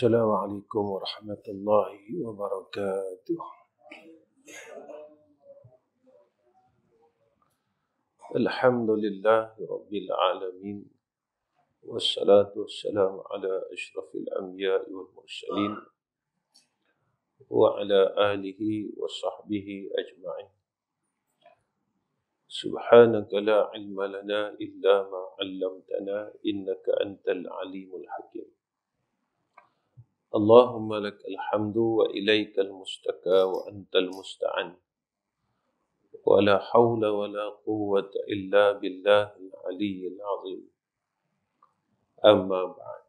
السلام عليكم ورحمة الله وبركاته. الحمد لله رب العالمين، والصلاة والسلام على أشرف الأنبياء والمرسلين وعلى آله وصحبه أجمعين. سبحانك لا علم لنا إلا ما علمتنا إنك أنت العليم الحكيم. اللهم لك الحمد وإليك المستكى وأنت المستعان، ولا حول ولا قوة إلا بالله العلي العظيم. أما بعد.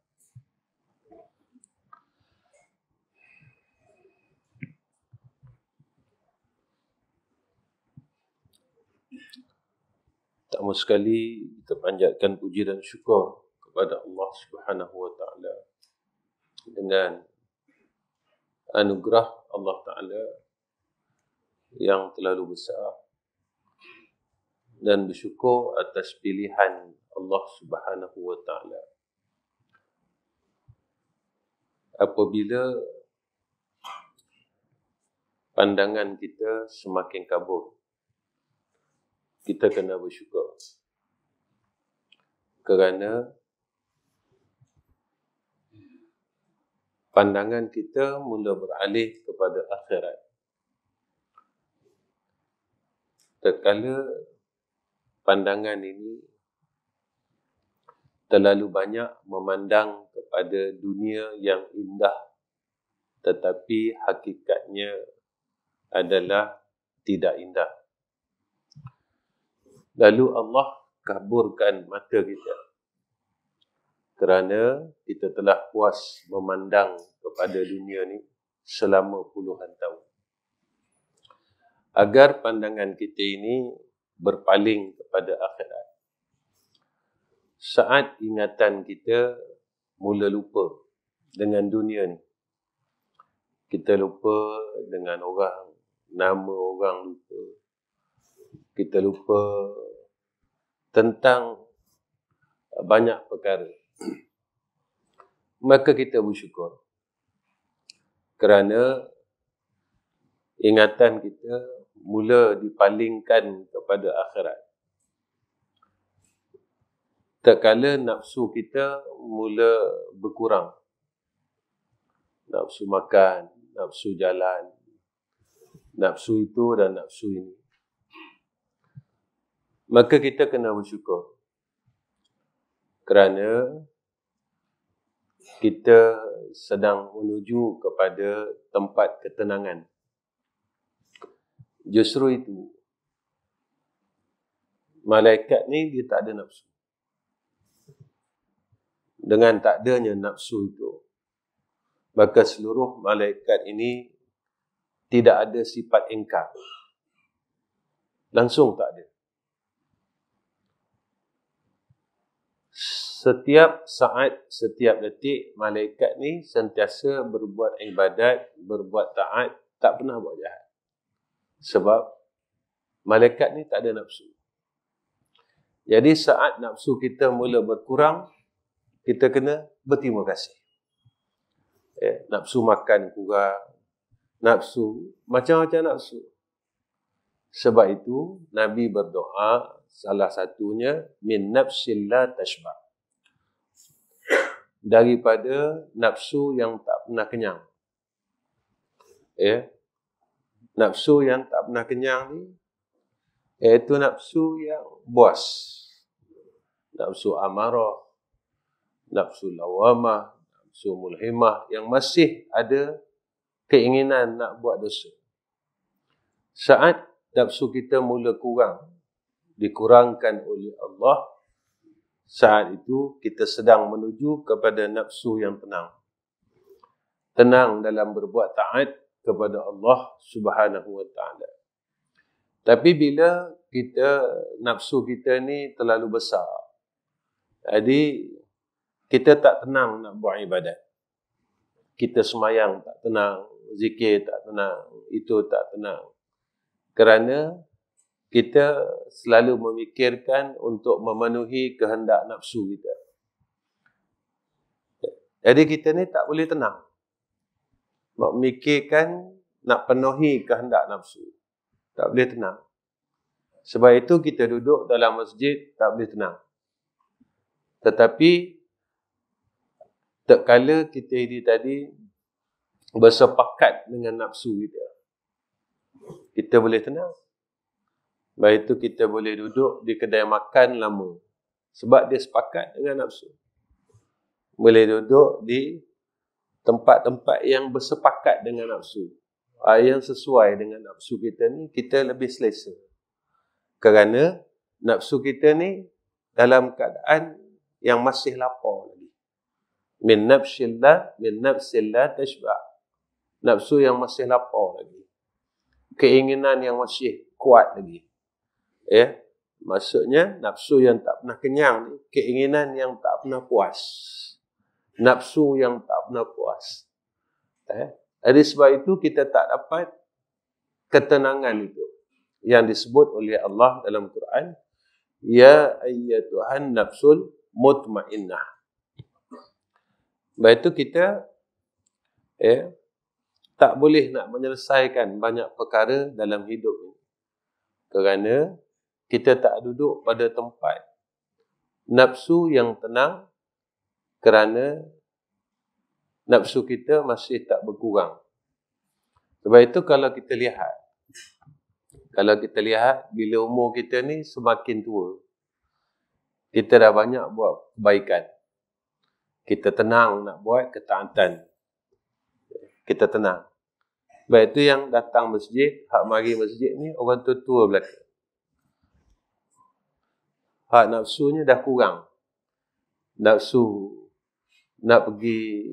Pertama sekali kita panjatkan puji dan syukur kepada Allah Subhanahu wa taala dengan anugerah Allah taala yang terlalu besar, dan bersyukur atas pilihan Allah Subhanahu wa taala. Apabila pandangan kita semakin kabur, kita kena bersyukur kerana pandangan kita mula beralih kepada akhirat. Tatkala pandangan ini terlalu banyak memandang kepada dunia yang indah, tetapi hakikatnya adalah tidak indah. Lalu Allah kaburkan mata kita kerana kita telah puas memandang kepada dunia ni selama puluhan tahun. Agar pandangan kita ini berpaling kepada akhirat, saat ingatan kita mula lupa dengan dunia ni, kita lupa dengan orang, nama orang lupa, kita lupa tentang banyak perkara, maka kita bersyukur kerana ingatan kita mula dipalingkan kepada akhirat. Tatkala nafsu kita mula berkurang, nafsu makan, nafsu jalan, nafsu itu dan nafsu ini, maka kita kena bersyukur kerana kita sedang menuju kepada tempat ketenangan. Justru itu, malaikat ni dia tak ada nafsu. Dengan tak adanya nafsu itu, maka seluruh malaikat ini tidak ada sifat ingkar. Langsung tak ada. Setiap saat, setiap detik, malaikat ni sentiasa berbuat ibadat, berbuat taat, tak pernah buat jahat. Sebab malaikat ni tak ada nafsu. Jadi saat nafsu kita mula berkurang, kita kena berterima kasih. Nafsu makan kurang, nafsu, macam-macam nafsu. Sebab itu, Nabi berdoa, salah satunya, min nafsil la tashba'. Daripada nafsu yang tak pernah kenyang. Nafsu yang tak pernah kenyang ni, iaitu nafsu yang buas. Nafsu amarah, nafsu lawamah, nafsu mulhimah, yang masih ada keinginan nak buat dosa. Saat nafsu kita mula kurang, dikurangkan oleh Allah, saat itu kita sedang menuju kepada nafsu yang tenang. Tenang dalam berbuat taat kepada Allah Subhanahu wa taala. Tapi bila nafsu kita ni terlalu besar, jadi kita tak tenang nak buat ibadat. Kita semayang tak tenang, zikir tak tenang, itu tak tenang. Kerana kita selalu memikirkan untuk memenuhi kehendak nafsu kita. Jadi kita ni tak boleh tenang. Memikirkan nak penuhi kehendak nafsu. Tak boleh tenang. Sebab itu kita duduk dalam masjid tak boleh tenang. Tetapi tak kala kita ini tadi bersepakat dengan nafsu kita boleh tenang. Sebab itu kita boleh duduk di kedai makan lama. Sebab dia sepakat dengan nafsu. Boleh duduk di tempat-tempat yang bersepakat dengan nafsu. Yang sesuai dengan nafsu kita ni, kita lebih selesa. Kerana nafsu kita ni dalam keadaan yang masih lapar lagi. Min nafsillah tashba'. Nafsu yang masih lapar lagi. Keinginan yang masih kuat lagi. Ya, maksudnya nafsu yang tak pernah kenyang ni, keinginan yang tak pernah puas. Nafsu yang tak pernah puas. Jadi sebab itu kita tak dapat ketenangan itu yang disebut oleh Allah dalam Quran, ya ayyatuhan nafsul mutmainnah. Sebab itu kita tak boleh nak menyelesaikan banyak perkara dalam hidup ini. Kerana kita tak duduk pada tempat nafsu yang tenang, kerana nafsu kita masih tak berkurang. Sebab itu kalau kita lihat bila umur kita ni semakin tua, kita dah banyak buat kebaikan. Kita tenang nak buat ketaatan. Kita tenang. Sebab itu yang datang masjid, hak mari masjid ni orang tua-tua belaka. Hak nafsunya dah kurang. Nafsu nak pergi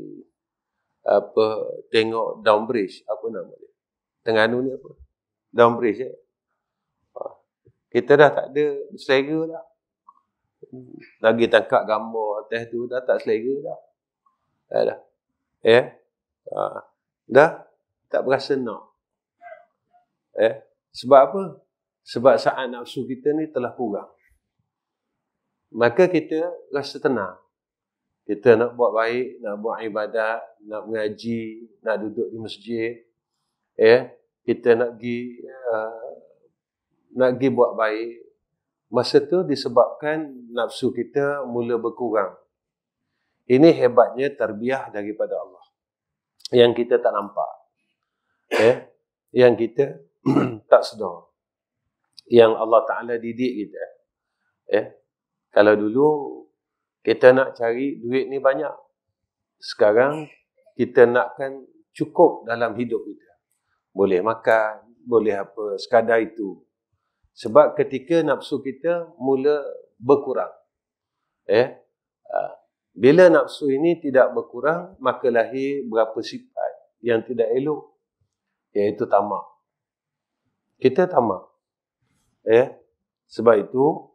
tengok Down Bridge, apa nama dia? Terengganu ni apa? Down Bridge kita dah tak ada selera dah. Lagi tangkap gambar atas tu dah tak selera dah. Dah tak berasa nak. Sebab apa? Sebab saat nafsu kita ni telah kurang. Maka kita rasa tenang. Kita nak buat baik, nak buat ibadat, nak mengaji, nak duduk di masjid. Kita nak pergi buat baik. Masa tu disebabkan nafsu kita mula berkurang. Ini hebatnya tarbiyah daripada Allah. Yang kita tak nampak. Yang kita tak sedar. Yang Allah Ta'ala didik kita. Kalau dulu kita nak cari duit ni banyak. Sekarang kita nakkan cukup dalam hidup kita. Boleh makan, boleh apa, sekadar itu. Sebab ketika nafsu kita mula berkurang. Bila nafsu ini tidak berkurang, maka lahir berapa sifat yang tidak elok. Iaitu tamak. Kita tamak. Sebab itu,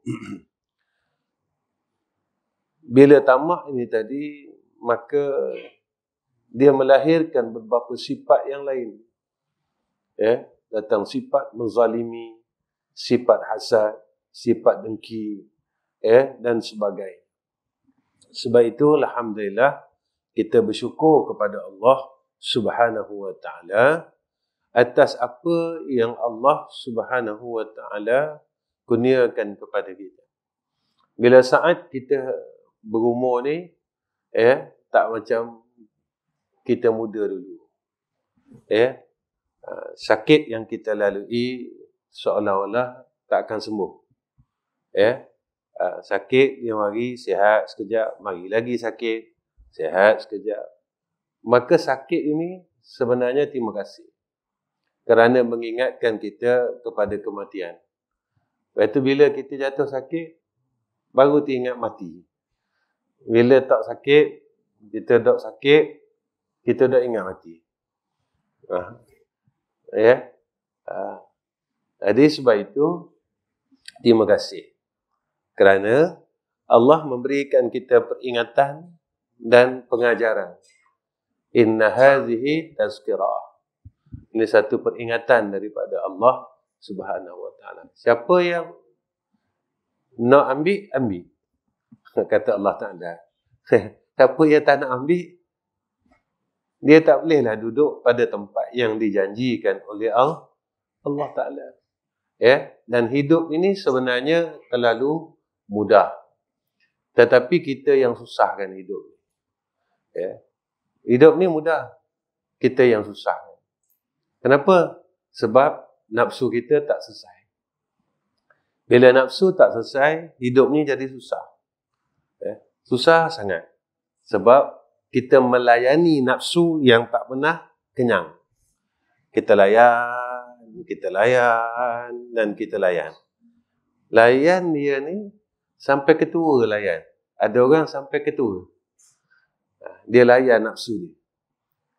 bila tamak ini tadi, maka dia melahirkan beberapa sifat yang lain. Datang sifat menzalimi, sifat hasad, sifat dengki, dan sebagainya. Sebab itu, alhamdulillah, kita bersyukur kepada Allah Subhanahu wa Ta'ala atas apa yang Allah Subhanahu wa Ta'ala kurniakan kepada kita. Bila saat kita berumur ni, tak macam kita muda dulu. Sakit yang kita lalui seolah-olah tak akan sembuh. Sakit dia mari, sihat sekejap, mari lagi sakit, sihat sekejap. Maka sakit ini sebenarnya terima kasih. Kerana mengingatkan kita kepada kematian. Lepas itu bila kita jatuh sakit, baru teringat mati. Bila tak sakit, kita dok sakit, kita dok ingat mati. Jadi sebab itu, terima kasih. Kerana Allah memberikan kita peringatan dan pengajaran. Inna hazihi tazkirah. Ini satu peringatan daripada Allah Subhanahu wa Ta'ala. Siapa yang nak ambil, ambil. Kata Allah Ta'ala. Siapa yang tak nak ambil, Dia tak bolehlah duduk pada tempat yang dijanjikan oleh Allah Ta'ala. Ya, dan hidup ini sebenarnya terlalu mudah. Tetapi kita yang susahkan hidup. Ya. Hidup ni mudah. Kita yang susah. Kenapa? Sebab nafsu kita tak selesai. Bila nafsu tak selesai, hidup ni jadi susah. Ya. Susah sangat. Sebab kita melayani nafsu yang tak pernah kenyang. Kita layan, dan kita layan. Layan dia ni sampai ketua layan. Ada orang sampai ketua. Dia layan nafsu dia.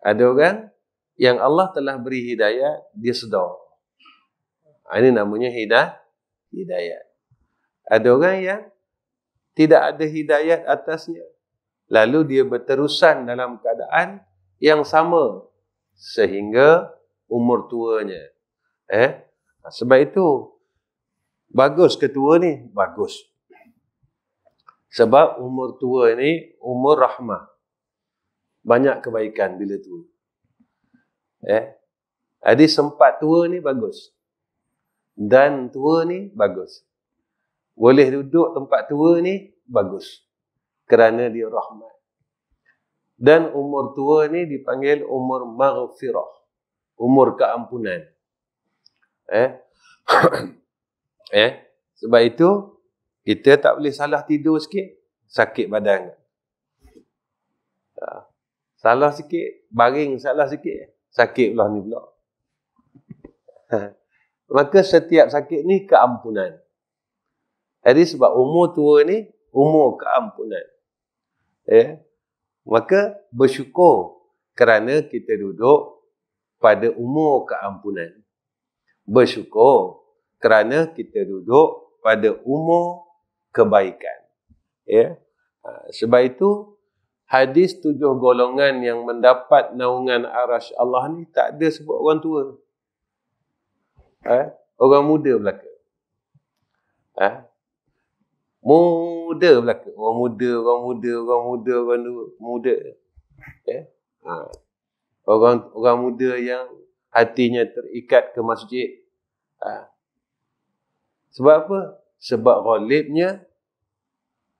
Ada orang yang Allah telah beri hidayah, dia sedar. Ini namanya hidayah. Ada orang yang tidak ada hidayah atasnya. Lalu dia berterusan dalam keadaan yang sama sehingga umur tuanya. Sebab itu bagus ketua ni, bagus. Sebab umur tua ni umur rahmah. Banyak kebaikan bila tua. Jadi sempat tua ni bagus. Dan tua ni bagus. Boleh duduk tempat tua ni bagus. Kerana dia rahmat. Dan umur tua ni dipanggil umur maghfirah. Umur keampunan. Sebab itu kita tak boleh salah tidur sikit, sakit badan. Salah sikit, baring salah sikit, sakit belah ni pula. Maka setiap sakit ni keampunan. Jadi sebab umur tua ni umur keampunan. Maka bersyukur kerana kita duduk pada umur keampunan. Bersyukur kerana kita duduk pada umur kebaikan. Sebab itu hadis 7 golongan yang mendapat naungan arasy Allah ni tak ada sebut orang tua. Orang muda belaka. Muda belaka. Orang muda. Orang muda yang hatinya terikat ke masjid. Sebab apa? Sebab ghalibnya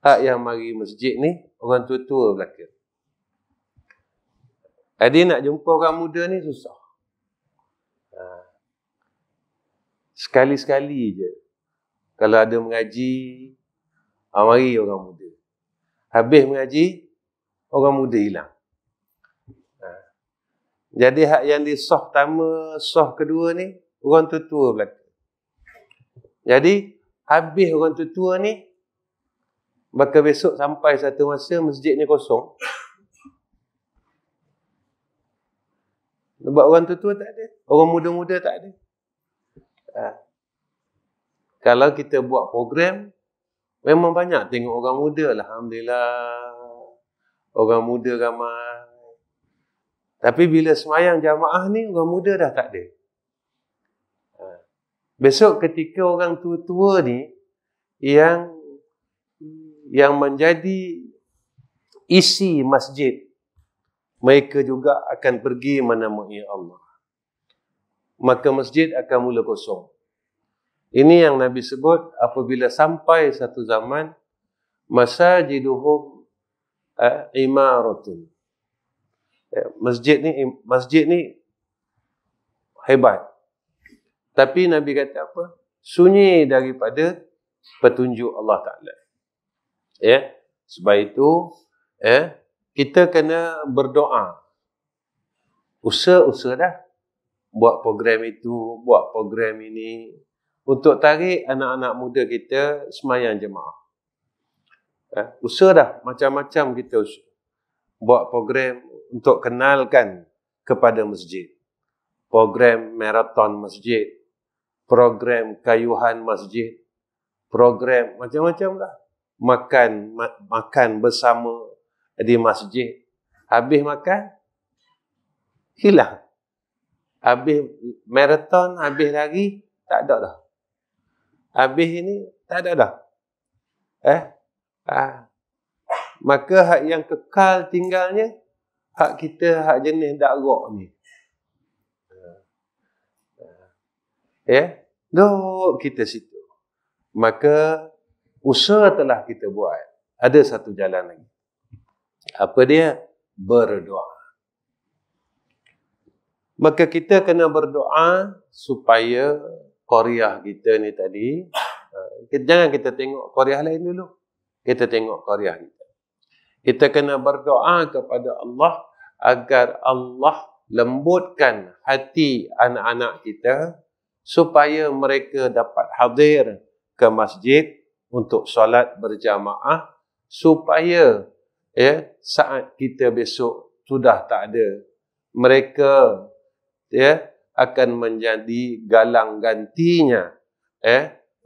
hak yang mari masjid ni orang tua-tua belaka. Jadi nak jumpa orang muda ni susah. Sekali-sekali je. Kalau ada mengaji, mari orang muda. Habis mengaji, orang muda hilang. Jadi hak yang di soh pertama, soh kedua ni, orang tua-tua belaka. Jadi, habis orang tua-tua ni, maka besok sampai satu masa masjid ni kosong. Sebab orang tua-tua tak ada. Orang muda-muda tak ada. Kalau kita buat program, memang banyak tengok orang muda. Alhamdulillah. Orang muda ramai. Tapi bila semayang jamaah ni, orang muda dah tak ada. Besok ketika orang tua-tua ni, yang menjadi isi masjid, mereka juga akan pergi menemui Allah. Maka masjid akan mula kosong. Ini yang Nabi sebut apabila sampai satu zaman masajiduhum imaratun. Masjid ni hebat. Tapi Nabi kata apa? Sunyi daripada petunjuk Allah Ta'ala. Sebab itu kita kena berdoa. Usaha dah buat program itu, buat program ini untuk tarik anak-anak muda kita semayang jemaah. Usaha dah macam-macam kita buat program untuk kenalkan kepada masjid. Program maraton masjid, program kayuhan masjid, program macam-macam lah. Makan bersama di masjid. Habis makan, hilang. Habis maraton, habis lari, tak ada dah. Habis ini, tak ada dah. Maka hak yang kekal tinggalnya hak kita, hak jenis darak ni. Duk kita situ. Maka usaha telah kita buat. Ada satu jalan lagi. Apa dia? Berdoa. Maka kita kena berdoa supaya Qaryah kita ni tadi, jangan kita tengok Qaryah lain dulu. Kita tengok Qaryah kita. Kita kena berdoa kepada Allah agar Allah lembutkan hati anak-anak kita supaya mereka dapat hadir ke masjid untuk solat berjamaah, supaya saat kita besok sudah tak ada, mereka akan menjadi galang gantinya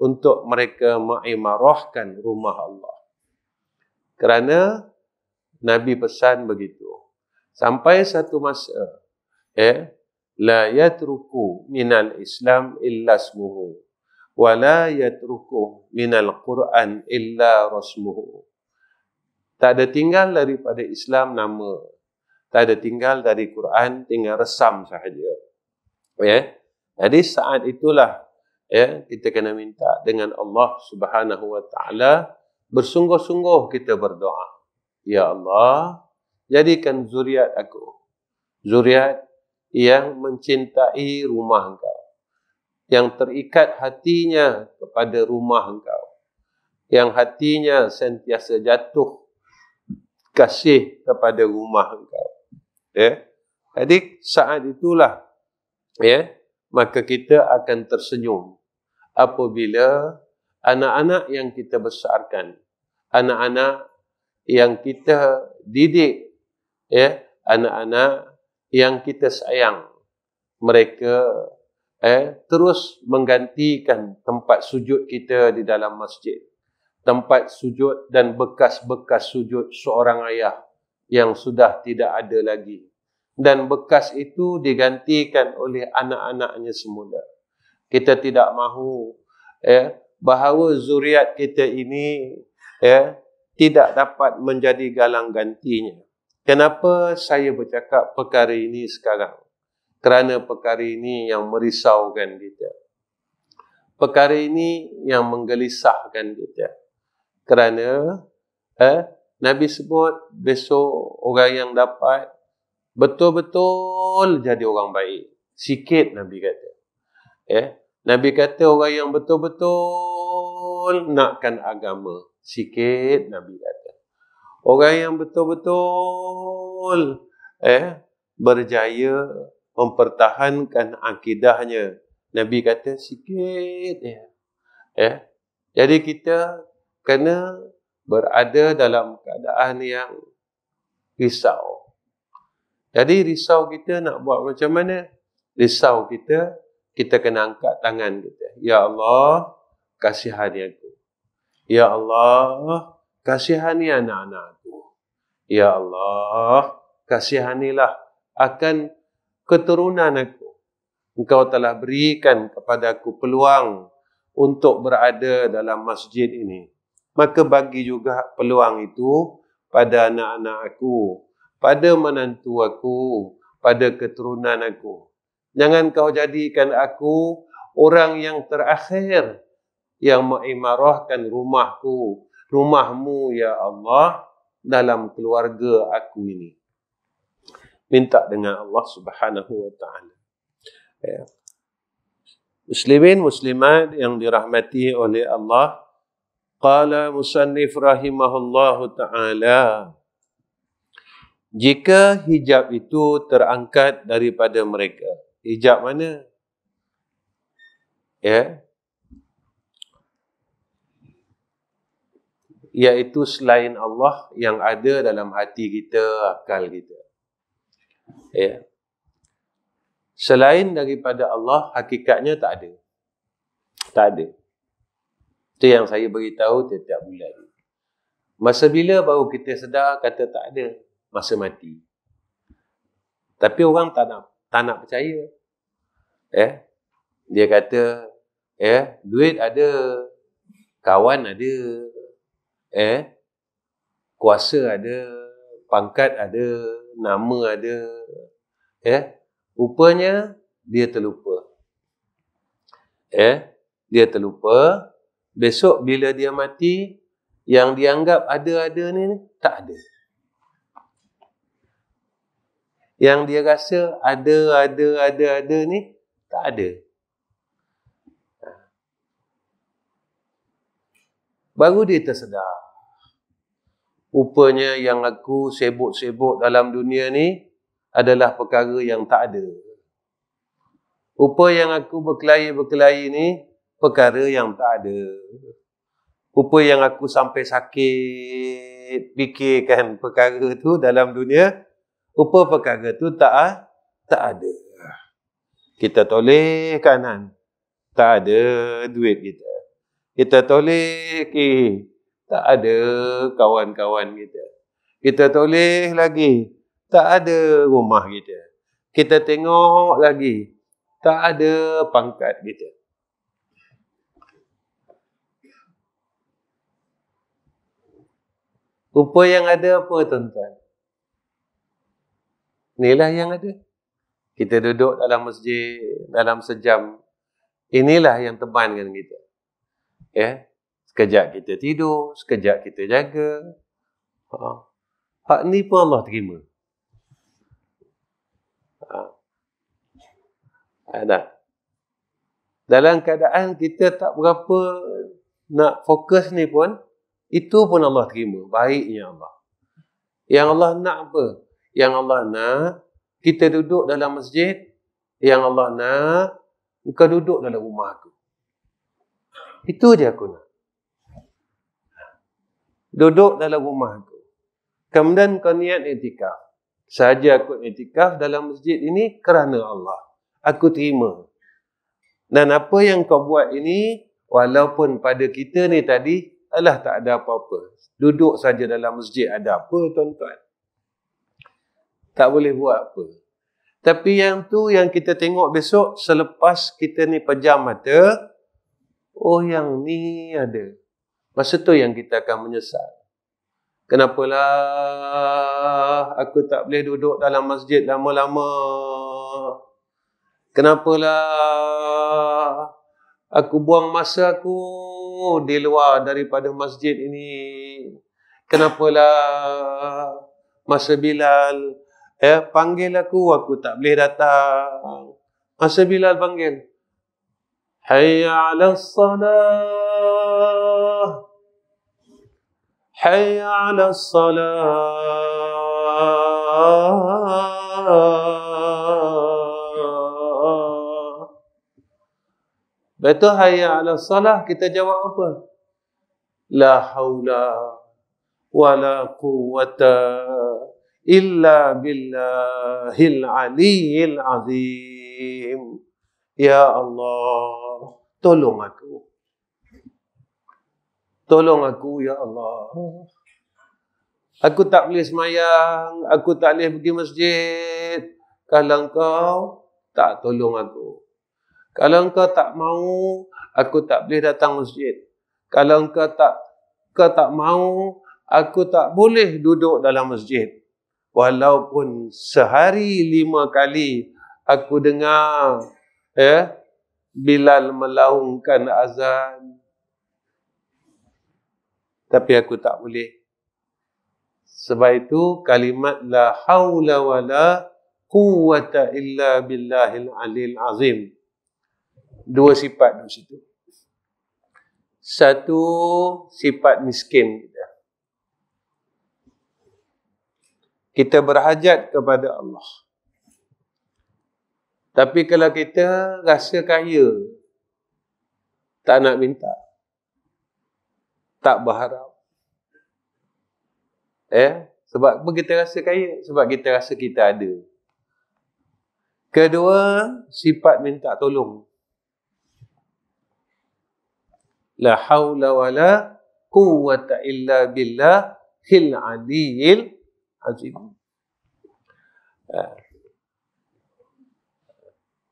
untuk mereka mengimarahkan rumah Allah. Kerana Nabi pesan begitu. Sampai satu masa la yatruku minal Islam illa ismuhu wa la yatruku minal Quran illa rasmuhu. Tak ada tinggal daripada Islam nama, tak ada tinggal dari Quran, tinggal resam sahaja. Jadi saat itulah kita kena minta dengan Allah Subhanahu wa taala, bersungguh-sungguh kita berdoa. Ya Allah, jadikan zuriat aku zuriat yang mencintai rumah Engkau, yang terikat hatinya kepada rumah Engkau, yang hatinya sentiasa jatuh kasih kepada rumah Engkau. Jadi saat itulah maka kita akan tersenyum apabila anak-anak yang kita besarkan, anak-anak yang kita didik, anak-anak yang kita sayang, mereka terus menggantikan tempat sujud kita di dalam masjid, tempat sujud dan bekas-bekas sujud seorang ayah yang sudah tidak ada lagi, dan bekas itu digantikan oleh anak-anaknya semula. Kita tidak mahu bahawa zuriat kita ini tidak dapat menjadi galang gantinya. Kenapa saya bercakap perkara ini sekarang? Kerana perkara ini yang merisaukan kita. Perkara ini yang menggelisahkan kita. Kerana Nabi sebut besok orang yang dapat betul-betul jadi orang baik, sikit Nabi kata. Nabi kata orang yang betul-betul nakkan agama, sikit Nabi kata. Orang yang betul-betul berjaya mempertahankan akidahnya, Nabi kata sikit. Jadi kita kena berada dalam keadaan yang risau. Jadi risau kita nak buat macam mana? Risau kita kena angkat tangan kita. Ya Allah, kasihani aku. Ya Allah, kasihani anak-anakku. Ya Allah, kasihanilah akan keturunan aku. Engkau telah berikan kepada aku peluang untuk berada dalam masjid ini. Maka bagi juga peluang itu pada anak-anak aku, pada menantu aku, pada keturunan aku. Jangan kau jadikan aku orang yang terakhir yang mengimarahkan rumahku, rumahmu ya Allah, dalam keluarga aku ini. Minta dengan Allah Subhanahu wa ta'ala. Muslimin, muslimat yang dirahmati oleh Allah, qala musannif rahimahullahu ta'ala, jika hijab itu terangkat daripada mereka. Hijab mana? Iaitu selain Allah yang ada dalam hati kita, akal kita. Selain daripada Allah, hakikatnya tak ada. Tak ada. Itu yang saya beritahu setiap bulan. Masa bila baru kita sedar kata tak ada? Masa mati. Tapi orang tak nak percaya. Dia kata, duit ada, kawan ada, kuasa ada, pangkat ada, nama ada. Rupanya dia terlupa. Dia terlupa. Besok bila dia mati, yang dianggap ada ni tak ada. Yang dia rasa ada ni tak ada. Baru dia tersedar. Rupanya yang aku sibuk-sibuk dalam dunia ni adalah perkara yang tak ada. Rupa yang aku berkelahi ni perkara yang tak ada. Rupa yang aku sampai sakit fikirkan perkara tu dalam dunia, rupa perkara tu tak ada. Kita toleh kanan, tak ada duit kita. Kita toleh kiri, tak ada kawan-kawan kita. Kita toleh lagi, tak ada rumah kita. Kita tengok lagi, tak ada pangkat kita. Rupa yang ada apa, tuan-tuan? Inilah yang ada. Kita duduk dalam masjid, dalam sejam. Inilah yang temankan kita. Sekejap kita tidur, sekejap kita jaga. Hak ni pun Allah terima. Dalam keadaan kita tak berapa nak fokus ni pun, itu pun Allah terima. Baiknya Allah. Yang Allah nak apa? Yang Allah nak kita duduk dalam masjid. Yang Allah nak kau duduk dalam rumah aku. Itu je aku nak. Duduk dalam rumah aku. Kemudian kau niat iktikaf. Saja aku iktikaf dalam masjid ini kerana Allah. Aku terima. Dan apa yang kau buat ini, walaupun pada kita ni tadi, alah tak ada apa-apa. Duduk saja dalam masjid ada apa, tuan-tuan? Tak boleh buat apa. Tapi yang tu yang kita tengok besok, selepas kita ni pejam mata, oh yang ni ada. Masa tu yang kita akan menyesal. Kenapalah aku tak boleh duduk dalam masjid lama-lama? Kenapalah aku buang masa aku di luar daripada masjid ini? Kenapalah masa Bilal panggil aku tak boleh datang? Masa Bilal panggil, Hayya 'alas salah, Hayya 'alas salah. Betul hayya 'alas salah, kita jawab apa? La haula wala quwwata illa billahil aliyyil azim. Ya Allah, tolong aku. Tolong aku, ya Allah. Aku tak boleh semayang, aku tak boleh pergi masjid. Kalau Engkau tak tolong aku. Kalau Engkau tak mau, aku tak boleh datang masjid. Kalau Engkau tak mau, aku tak boleh duduk dalam masjid. Walaupun sehari 5 kali aku dengar Bilal melaungkan azan, tapi aku tak boleh. Sebab itu kalimat la haula wala quwwata illa billahil alil azim. 2 sifat di situ. Satu, sifat miskin kita. Kita berhajat kepada Allah. Tapi kalau kita rasa kaya, tak nak minta, tak berharap. Sebab apa kita rasa kaya? Sebab kita rasa kita ada. Kedua, sifat minta tolong. La haula wala quwwata illa billahil aliyyil azim.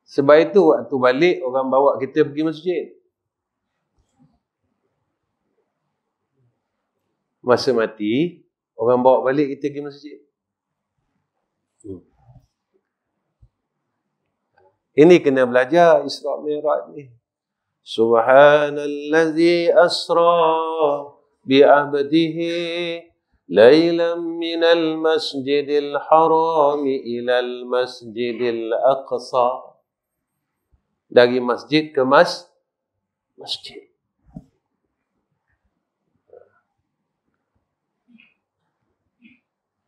Sebab itu waktu balik orang bawa kita pergi masjid. Masa mati, orang bawa balik kita pergi masjid. Ini kena belajar Isra Mi'raj ni. Subhanallazi asra bi'abdihi laylan minal masjidil harami ilal masjidil aqsa. Dari masjid ke masjid.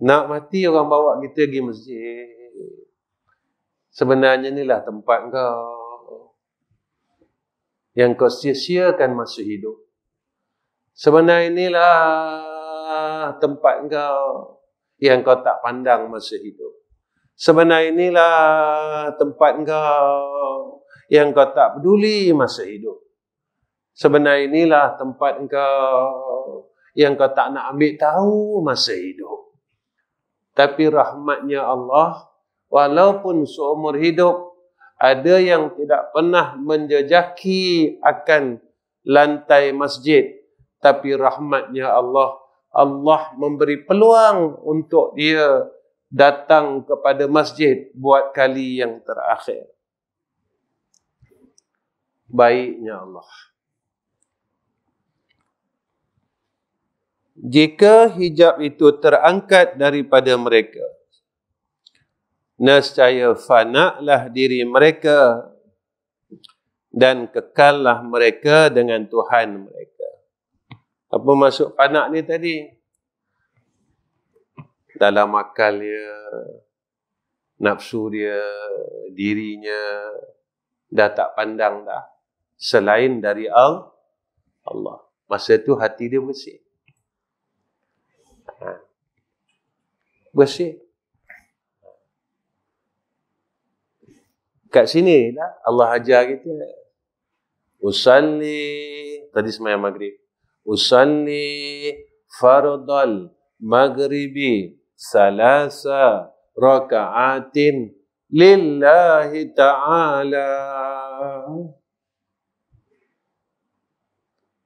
Nak mati orang bawa kita pergi masjid. Sebenarnya inilah tempat kau yang kau sia-siakan masa hidup. Sebenarnya inilah tempat kau yang kau tak pandang masa hidup. Sebenarnya inilah tempat kau yang kau tak peduli masa hidup. Sebenarnya inilah tempat kau yang kau tak nak ambil tahu masa hidup. Tapi rahmatnya Allah, walaupun seumur hidup, ada yang tidak pernah menjejaki akan lantai masjid. Tapi rahmatnya Allah, Allah memberi peluang untuk dia datang kepada masjid buat kali yang terakhir. Baiknya Allah. Jika hijab itu terangkat daripada mereka, nescaya fana'lah diri mereka dan kekallah mereka dengan Tuhan mereka. Apa maksud fana' ni tadi? Dalam akal dia, nafsu dia, dirinya dah tak pandang dah selain dari Allah. Masa tu hati dia bersih. Bersih. Kat sini lah Allah ajar kita. Usalli, tadi sembahyang maghrib. Usalli fardal maghribi salasa raka'atin lillahi ta'ala.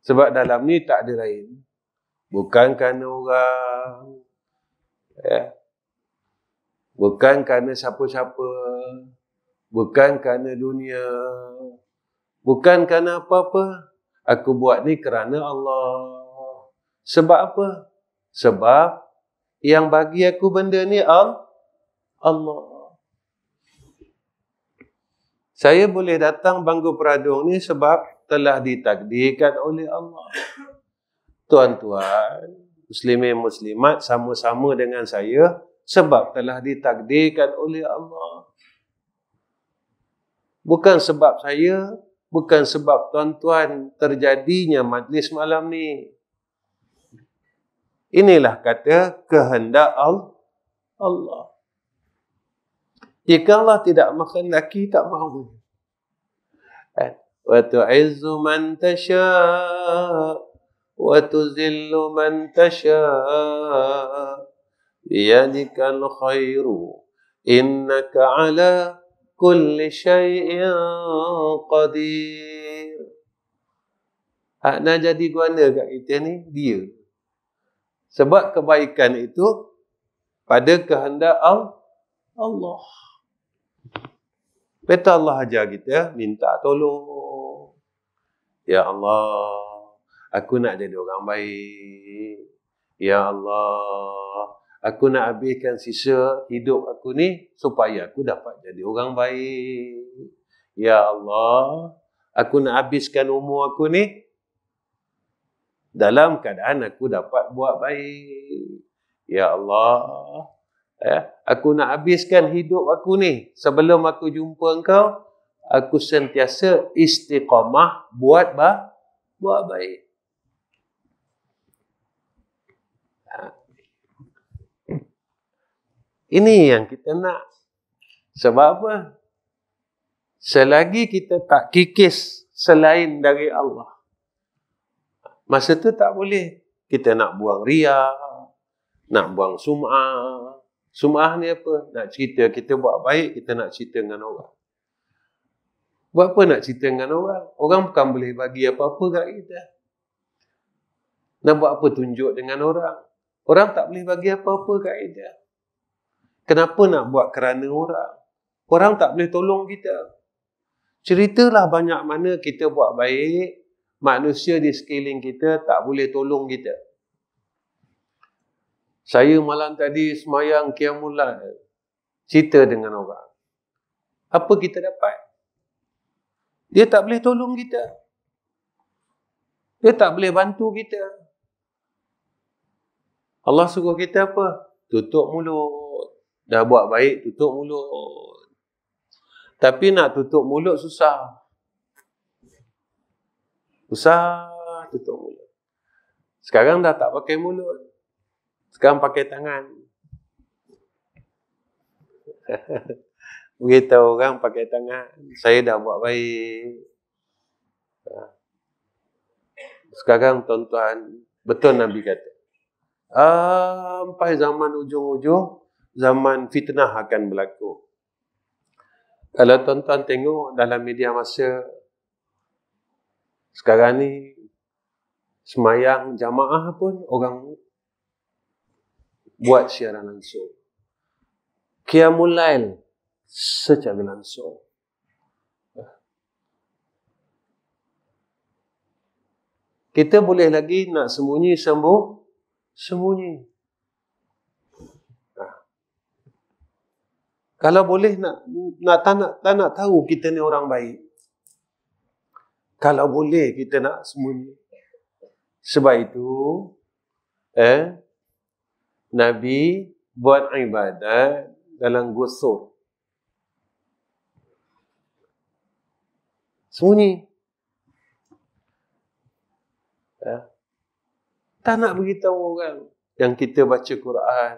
Sebab dalam ni tak ada lain. Bukan kerana orang, ya. Bukan kerana siapa-siapa, bukan kerana dunia, bukan kerana apa-apa. Aku buat ni kerana Allah. Sebab apa? Sebab yang bagi aku benda ni Allah. Saya boleh datang Bangku Peradung ni sebab telah ditakdirkan oleh Allah. Tuan-tuan, muslimin muslimat sama-sama dengan saya sebab telah ditakdirkan oleh Allah. Bukan sebab saya, bukan sebab tuan-tuan terjadinya majlis malam ni. Inilah kata kehendak Allah. Jika Allah tidak menghendaki, tak mahu. Wa tu'izzu man tasha' wa tuzillu man tasha' biyadikal khairu innaka ala kulli syai'in qadir. Hak nak jadi guana kat kita ni dia. Sebab kebaikan itu pada kehendak Allah. Betul Allah ajar kita minta tolong. Ya Allah, aku nak jadi orang baik. Ya Allah, aku nak habiskan sisa hidup aku ni supaya aku dapat jadi orang baik. Ya Allah, aku nak habiskan umur aku ni dalam keadaan aku dapat buat baik. Ya Allah, aku nak habiskan hidup aku ni sebelum aku jumpa engkau, aku sentiasa istiqamah buat baik. Ini yang kita nak. Sebab apa? Selagi kita tak kikis selain dari Allah, masa tu tak boleh. Kita nak buang riya, nak buang sum'ah. Sum'ah ni apa? Nak cerita kita buat baik, kita nak cerita dengan orang. Buat apa nak cerita dengan orang? Orang bukan boleh bagi apa-apa kat kita. Nak buat apa tunjuk dengan orang? Orang tak boleh bagi apa-apa kat kita. Kenapa nak buat kerana orang? Orang tak boleh tolong kita. Ceritalah banyak mana kita buat baik, manusia di sekeliling kita tak boleh tolong kita. Saya malam tadi semayang Qiyamul Lail, cerita dengan orang. Apa kita dapat? Dia tak boleh tolong kita. Dia tak boleh bantu kita. Allah suruh kita apa? Tutup mulut. Dah buat baik, tutup mulut. Tapi nak tutup mulut susah. Susah tutup mulut. Sekarang dah tak pakai mulut. Sekarang pakai tangan. Beritahu orang pakai tangan. Saya dah buat baik. Sekarang tuan-tuan, betul Nabi kata, sampai zaman ujung-ujung, zaman fitnah akan berlaku. Kalau tuan-tuan tengok dalam media masa, sekarang ni, semayang jamaah pun orang buat siaran langsung. Qiyamul Lail secara langsung. Kita boleh lagi nak sembunyi, sembunyi. Kalau boleh tak nak tahu kita ni orang baik. Kalau boleh kita nak sembunyi. Sebab itu, Nabi buat ibadat dalam gusur. Sembunyi. Tak nak beritahu orang yang kita baca Quran.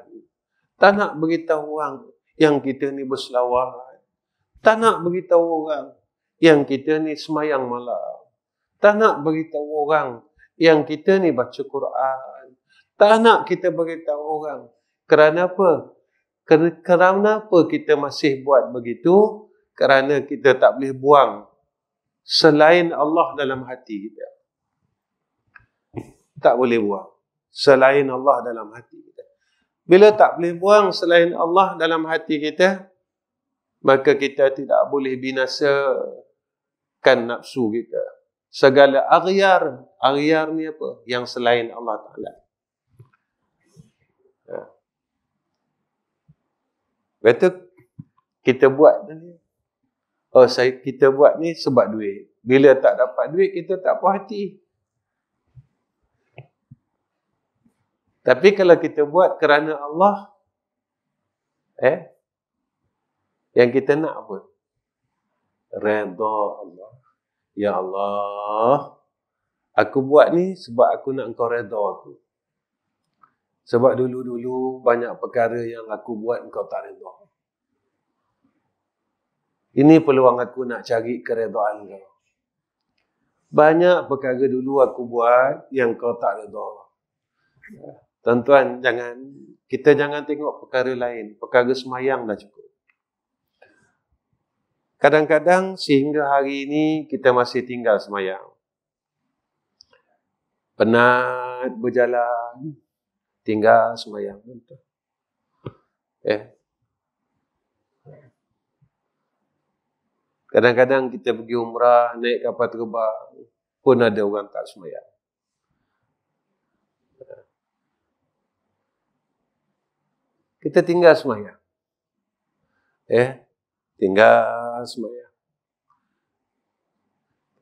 Tak nak beritahu orang yang kita ni berselawat. Tak nak beritahu orang yang kita ni semayang malam. Tak nak beritahu orang yang kita ni baca Quran. Tak nak kita beritahu orang. Kerana apa? Kerana apa kita masih buat begitu? Kerana kita tak boleh buang selain Allah dalam hati kita. Tak boleh buang selain Allah dalam hati kita. Bila tak boleh buang selain Allah dalam hati kita, maka kita tidak boleh binasakan nafsu kita. Segala aghyar ni apa? Yang selain Allah Ta'ala. Betul kita buat ni. Kita buat ni sebab duit. Bila tak dapat duit, kita tak puas hati. Tapi kalau kita buat kerana Allah, yang kita nak apa? Redha Allah. Ya Allah, aku buat ni sebab aku nak Engkau redha aku. Sebab dulu-dulu banyak perkara yang aku buat Engkau tak redha. Ini peluang aku nak cari keredaan Engkau. Banyak perkara dulu aku buat yang Kau tak redha. Tuan-tuan, kita jangan tengok perkara lain. Perkara semayang dah cukup. Kadang-kadang sehingga hari ini kita masih tinggal semayang. Penat berjalan, tinggal semayang. Kadang-kadang kita pergi umrah, naik kapal terbang, pun ada orang tak semayang. Kita tinggal semayang. Tinggal semayang.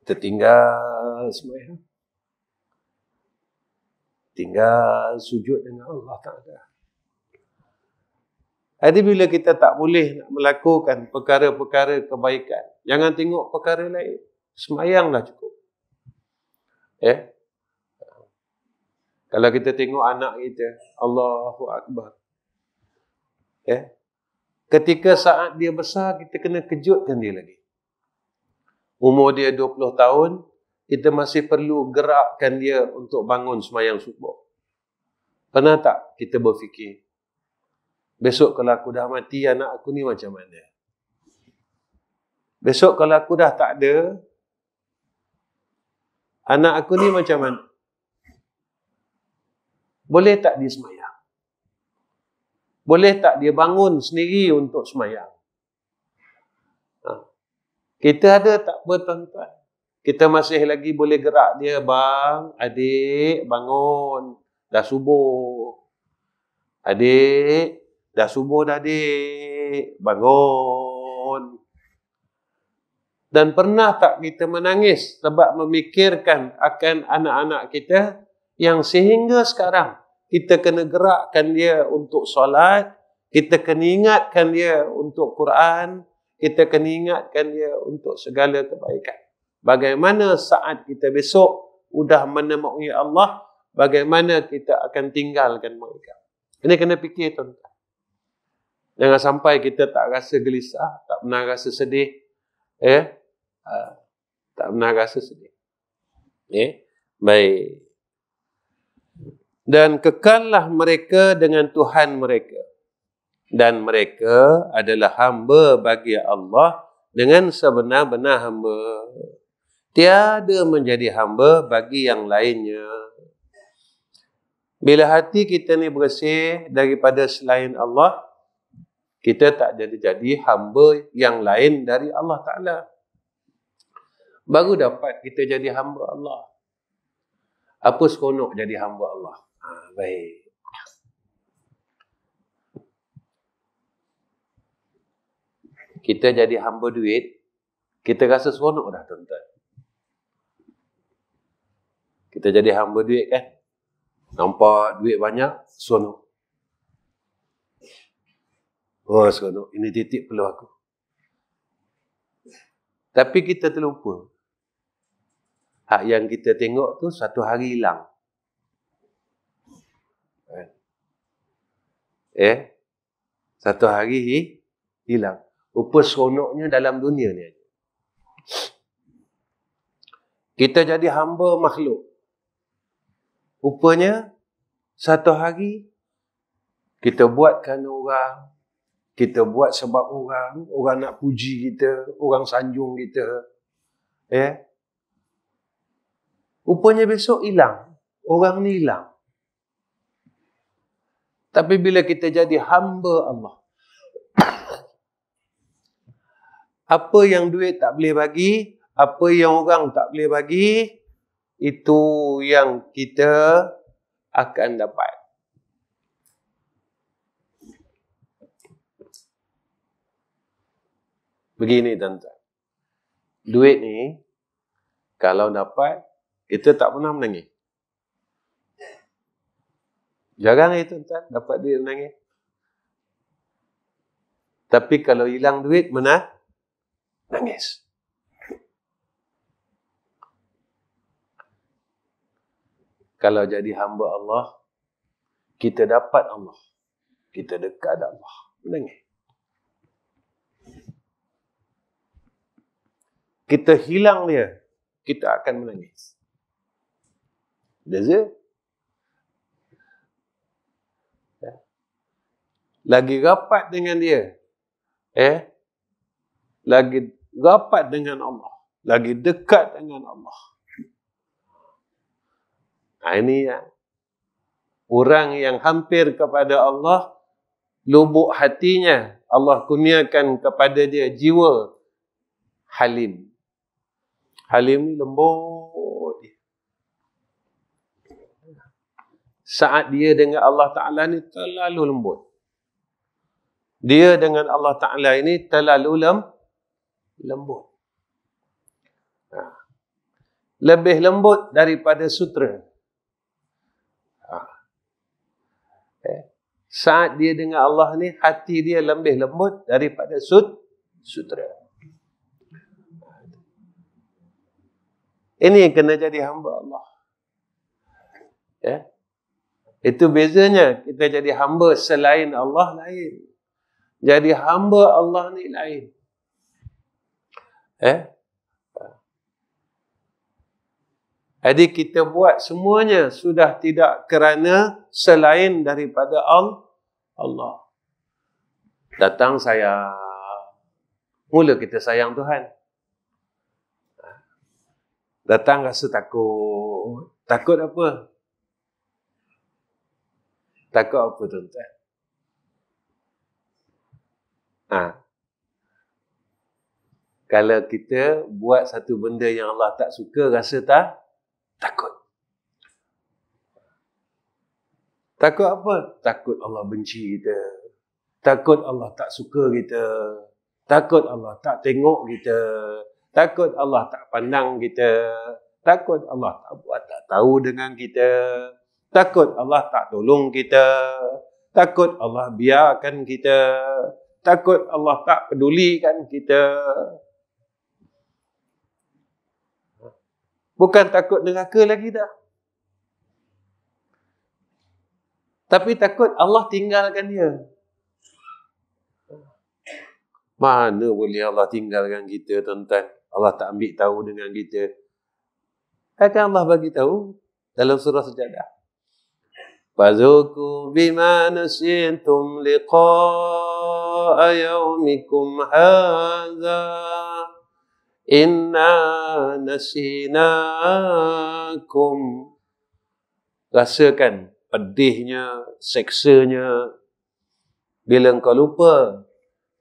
Kita tinggal semayang. Tinggal sujud dengan Allah Ta'ala. Jadi bila kita tak boleh nak melakukan perkara-perkara kebaikan, jangan tengok perkara lain. Semayanglah cukup. Kalau kita tengok anak kita, Allahu Akbar. Ketika saat dia besar, kita kena kejutkan dia lagi. Umur dia 20 tahun, kita masih perlu gerakkan dia untuk bangun semayang subuh. Pernah tak kita berfikir, besok kalau aku dah mati, anak aku ni macam mana? Besok kalau aku dah tak ada, anak aku ni macam mana? Boleh tak dia semayang? Boleh tak dia bangun sendiri untuk semayang? Kita ada tak apa tuan-tuan? Kita masih lagi boleh gerak dia, bang, adik, bangun. Dah subuh. Adik, dah subuh dah adik. Bangun. Dan pernah tak kita menangis sebab memikirkan akan anak-anak kita yang sehingga sekarang kita kena gerakkan dia untuk solat, kita kena ingatkan dia untuk Quran, kita kena ingatkan dia untuk segala kebaikan. Bagaimana saat kita besok sudah menemui Allah, bagaimana kita akan tinggalkan mereka. Ini kena fikir tuan-tuan. Jangan sampai kita tak rasa gelisah, tak pernah rasa sedih. Tak pernah rasa sedih. Baik. Dan kekallah mereka dengan Tuhan mereka. Dan mereka adalah hamba bagi Allah dengan sebenar-benar hamba. Tiada menjadi hamba bagi yang lainnya. Bila hati kita ni bersih daripada selain Allah, kita tak jadi hamba yang lain dari Allah Ta'ala. Baru dapat kita jadi hamba Allah. Apa seronok jadi hamba Allah? Baik. Kita jadi hamba duit, kita rasa seronok dah tuan-tuan. Kita jadi hamba duit kan? Nampak duit banyak, seronok. Oh, seronok. Ini titik perlu aku. Tapi kita terlupa. Hak yang kita tengok tu satu hari hilang. Satu hari hilang. Rupa seronoknya dalam dunia ni. Kita jadi hamba makhluk. Rupanya satu hari kita buatkan orang, kita buat sebab orang nak puji kita, orang sanjung kita. Rupanya besok hilang. Orang ni hilang. Tapi bila kita jadi hamba Allah, apa yang duit tak boleh bagi, apa yang orang tak boleh bagi, itu yang kita akan dapat. Begini tuan-tuan. Duit ni, kalau dapat, kita tak pernah menangis. Jarang tuan-tuan dapat duit menangis. Tapi kalau hilang duit, menangis. Kalau jadi hamba Allah, kita dapat Allah. Kita dekat Allah. Menangis. Kita hilang dia, kita akan menangis. Beza? Lagi rapat dengan dia. Lagi rapat dengan Allah. Lagi dekat dengan Allah. Ini orang yang hampir kepada Allah, lubuk hatinya, Allah kurniakan kepada dia jiwa halim. Halim ni lembut. Saat dia dengan Allah Ta'ala ni terlalu lembut. Dia dengan Allah Ta'ala ini terlalu lembut. Lebih lembut daripada sutera. Saat dia dengan Allah ni, hati dia lebih lembut daripada sutera. Ini yang kena jadi hamba Allah. Itu bezanya. Kita jadi hamba selain Allah lain. Jadi hamba Allah ni lain. Jadi kita buat semuanya sudah tidak kerana selain daripada Allah. Datang sayang. Mula kita sayang Tuhan. Datang rasa takut. Takut apa? Takut apa tuan-tuan? Kalau kita buat satu benda yang Allah tak suka, rasa tak? Takut. Takut apa? Takut Allah benci kita. Takut Allah tak suka kita. Takut Allah tak tengok kita. Takut Allah tak pandang kita. Takut Allah tak buat tak tahu dengan kita. Takut Allah tak tolong kita. Takut Allah biarkan kita. Takut Allah tak pedulikan kita. Bukan takut neraka lagi dah. Tapi takut Allah tinggalkan dia. Mana boleh Allah tinggalkan kita, tuan-tuan? Allah tak ambil tahu dengan kita. Akan Allah bagi tahu dalam surah Sajadah. Fazuku bima nasintum liqa'a yaumikum hadza inna nasinakum. Rasakan pedihnya, seksanya bila engkau lupa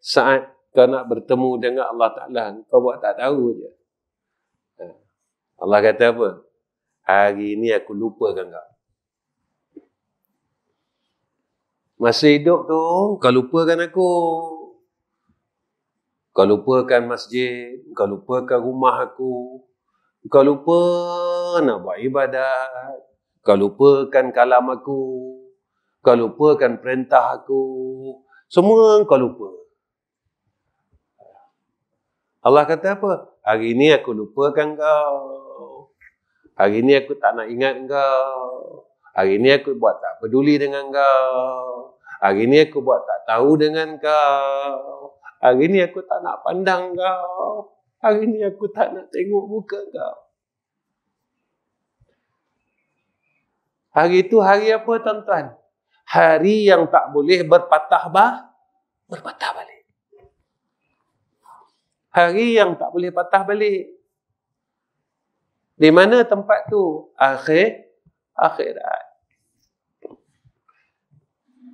saat kau nak bertemu dengan Allah Ta'ala, kau buat tak tahu je. Allah kata apa? Hari ini aku lupakan kau. Masa hidup tu, kau lupakan aku. Kau lupakan masjid, kau lupakan rumah aku. Kau lupa nak buat ibadat. Kau lupakan kalam aku. Kau lupakan perintah aku. Semua kau lupa. Allah kata apa? Hari ini aku lupakan kau. Hari ini aku tak nak ingat kau. Hari ini aku buat tak peduli dengan kau. Hari ini aku buat tak tahu dengan kau. Hari ini aku tak nak pandang kau. Hari ini aku tak nak tengok muka kau. Hari itu hari apa, tuan-tuan? Hari yang tak boleh berpatah balik. Hari yang tak boleh patah balik. Di mana tempat tu? Akhirat.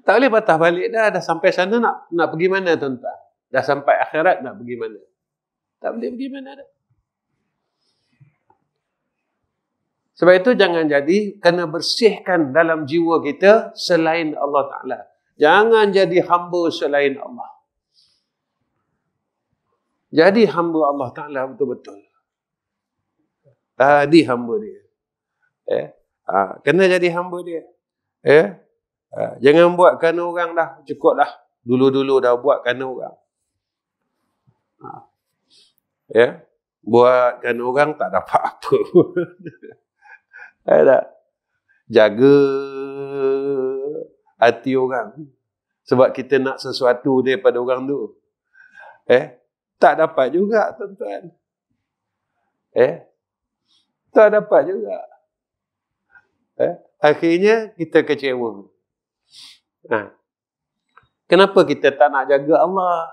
Tak boleh patah balik dah. Dah sampai sana nak pergi mana, tuan-tuan? Dah sampai akhirat nak pergi mana? Tak boleh pergi mana dah. Sebab itu jangan jadi, kena bersihkan dalam jiwa kita selain Allah Ta'ala. Jangan jadi hamba selain Allah. Jadi hamba Allah Ta'ala betul-betul. Tadi hamba dia. Kena jadi hamba dia. Jangan buatkan orang dah. Cukup dah. Dulu-dulu dah buatkan orang. Buatkan orang tak dapat apa. Tak. Jaga hati orang. Sebab kita nak sesuatu daripada orang tu. Tak dapat juga, tuan-tuan. Tak dapat juga. Akhirnya kita kecewa. Kenapa kita tak nak jaga Allah?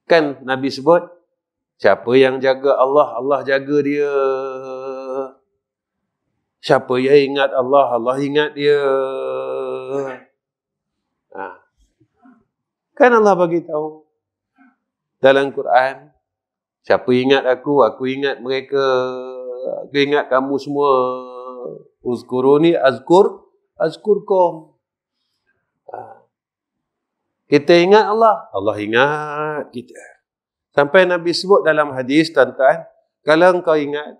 Kan Nabi sebut, siapa yang jaga Allah, Allah jaga dia. Siapa yang ingat Allah, Allah ingat dia. Kan Allah bagi tahu dalam Quran, siapa ingat aku ingat mereka. Aku ingat kamu semua. Uzkuruni azkurkum. Kita ingat Allah, Allah ingat kita. Sampai Nabi sebut dalam hadis, tuan-tuan, kalau engkau ingat,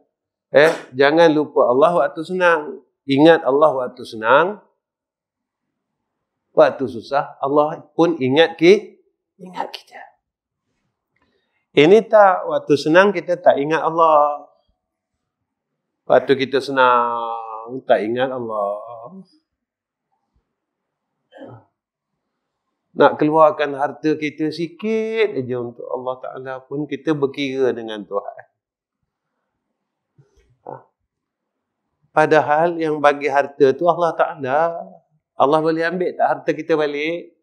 jangan lupa Allah waktu senang. Ingat Allah waktu senang. Waktu susah, Allah pun ingat kita. Ini tak, waktu senang kita tak ingat Allah. Waktu kita senang, tak ingat Allah. Nak keluarkan harta kita sikit aja untuk Allah Ta'ala pun kita berkira dengan Tuhan. Padahal yang bagi harta tu Allah Ta'ala. Allah boleh ambil tak harta kita balik?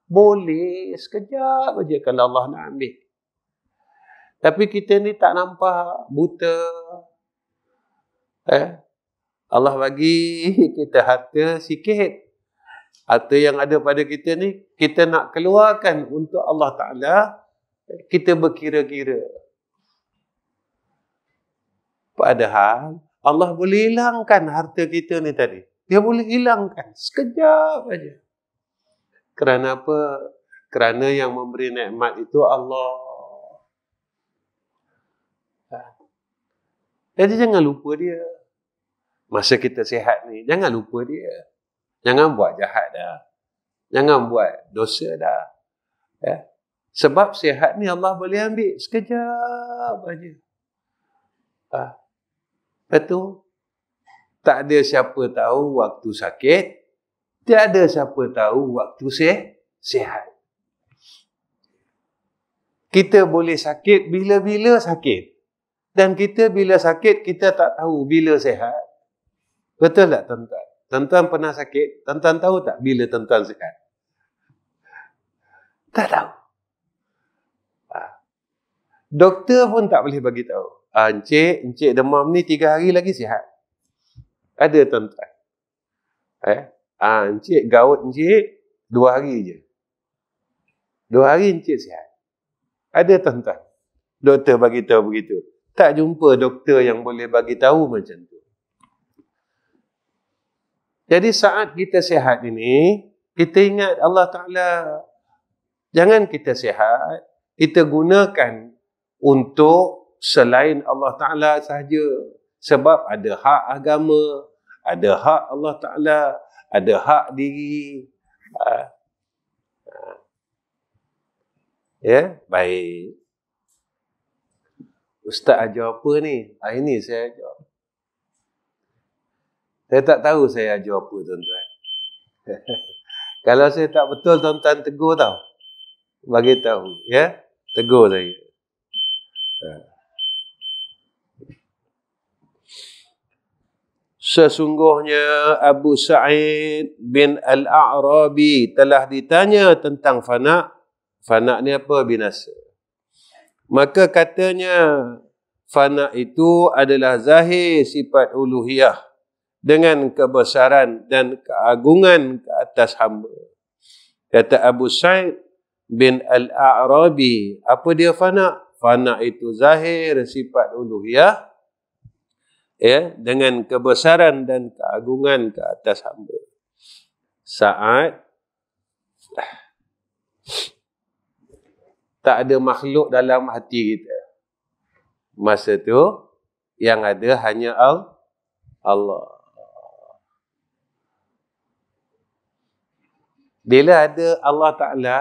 Boleh, sekejap aja kalau Allah nak ambil. Tapi kita ni tak nampak, buta. Allah bagi kita harta sikit. Harta yang ada pada kita ni, kita nak keluarkan untuk Allah Ta'ala, kita berkira-kira. Padahal Allah boleh hilangkan harta kita ni tadi. Dia boleh hilangkan sekejap aja. Kerana apa? Kerana yang memberi nikmat itu Allah. Jadi jangan lupa dia. Masa kita sihat ni, jangan lupa dia. Jangan buat jahat dah. Jangan buat dosa dah. Ya? Sebab sihat ni Allah boleh ambil sekejap aja. Betul? Tak ada siapa tahu waktu sakit. Tiada siapa tahu waktu sihat. Kita boleh sakit bila-bila sakit. Dan kita bila sakit, kita tak tahu bila sihat. Betul tak tuan-tuan? Tuan-tuan pernah sakit? Tuan-tuan tahu tak bila tuan-tuan sihat? Tak tahu. Doktor pun tak boleh bagi tahu. Encik demam ni 3 hari lagi sihat. Ada tuan-tuan. Encik gaut encik 2 hari je. 2 hari encik sihat. Ada tuan-tuan. Doktor bagi tahu begitu. Tak jumpa doktor yang boleh bagi tahu macam tu. Jadi saat kita sihat ini, kita ingat Allah Ta'ala. Jangan kita sihat, kita gunakan untuk selain Allah Ta'ala sahaja. Sebab ada hak agama, ada hak Allah Ta'ala, ada hak diri. Ya, baik. Ustaz ajar apa ni? Hari ni saya ajar. Saya tak tahu saya ajar apa, tuan-tuan. Kalau saya tak betul, tuan-tuan tegur tau. Bagi tahu, ya? Tegur saya. Sesungguhnya Abu Sa'id bin Al-A'rabi telah ditanya tentang fana. Fana ni apa? Binasa. Maka katanya, fana itu adalah zahir sifat uluhiyah dengan kebesaran dan keagungan ke atas hamba. Kata Abu Sa'id bin Al-A'rabi, apa dia fana? Fana itu zahir sifat uluhiyah, ya, dengan kebesaran dan keagungan ke atas hamba. Saat tak ada makhluk dalam hati kita, masa tu yang ada hanya Allah. Bila ada Allah Ta'ala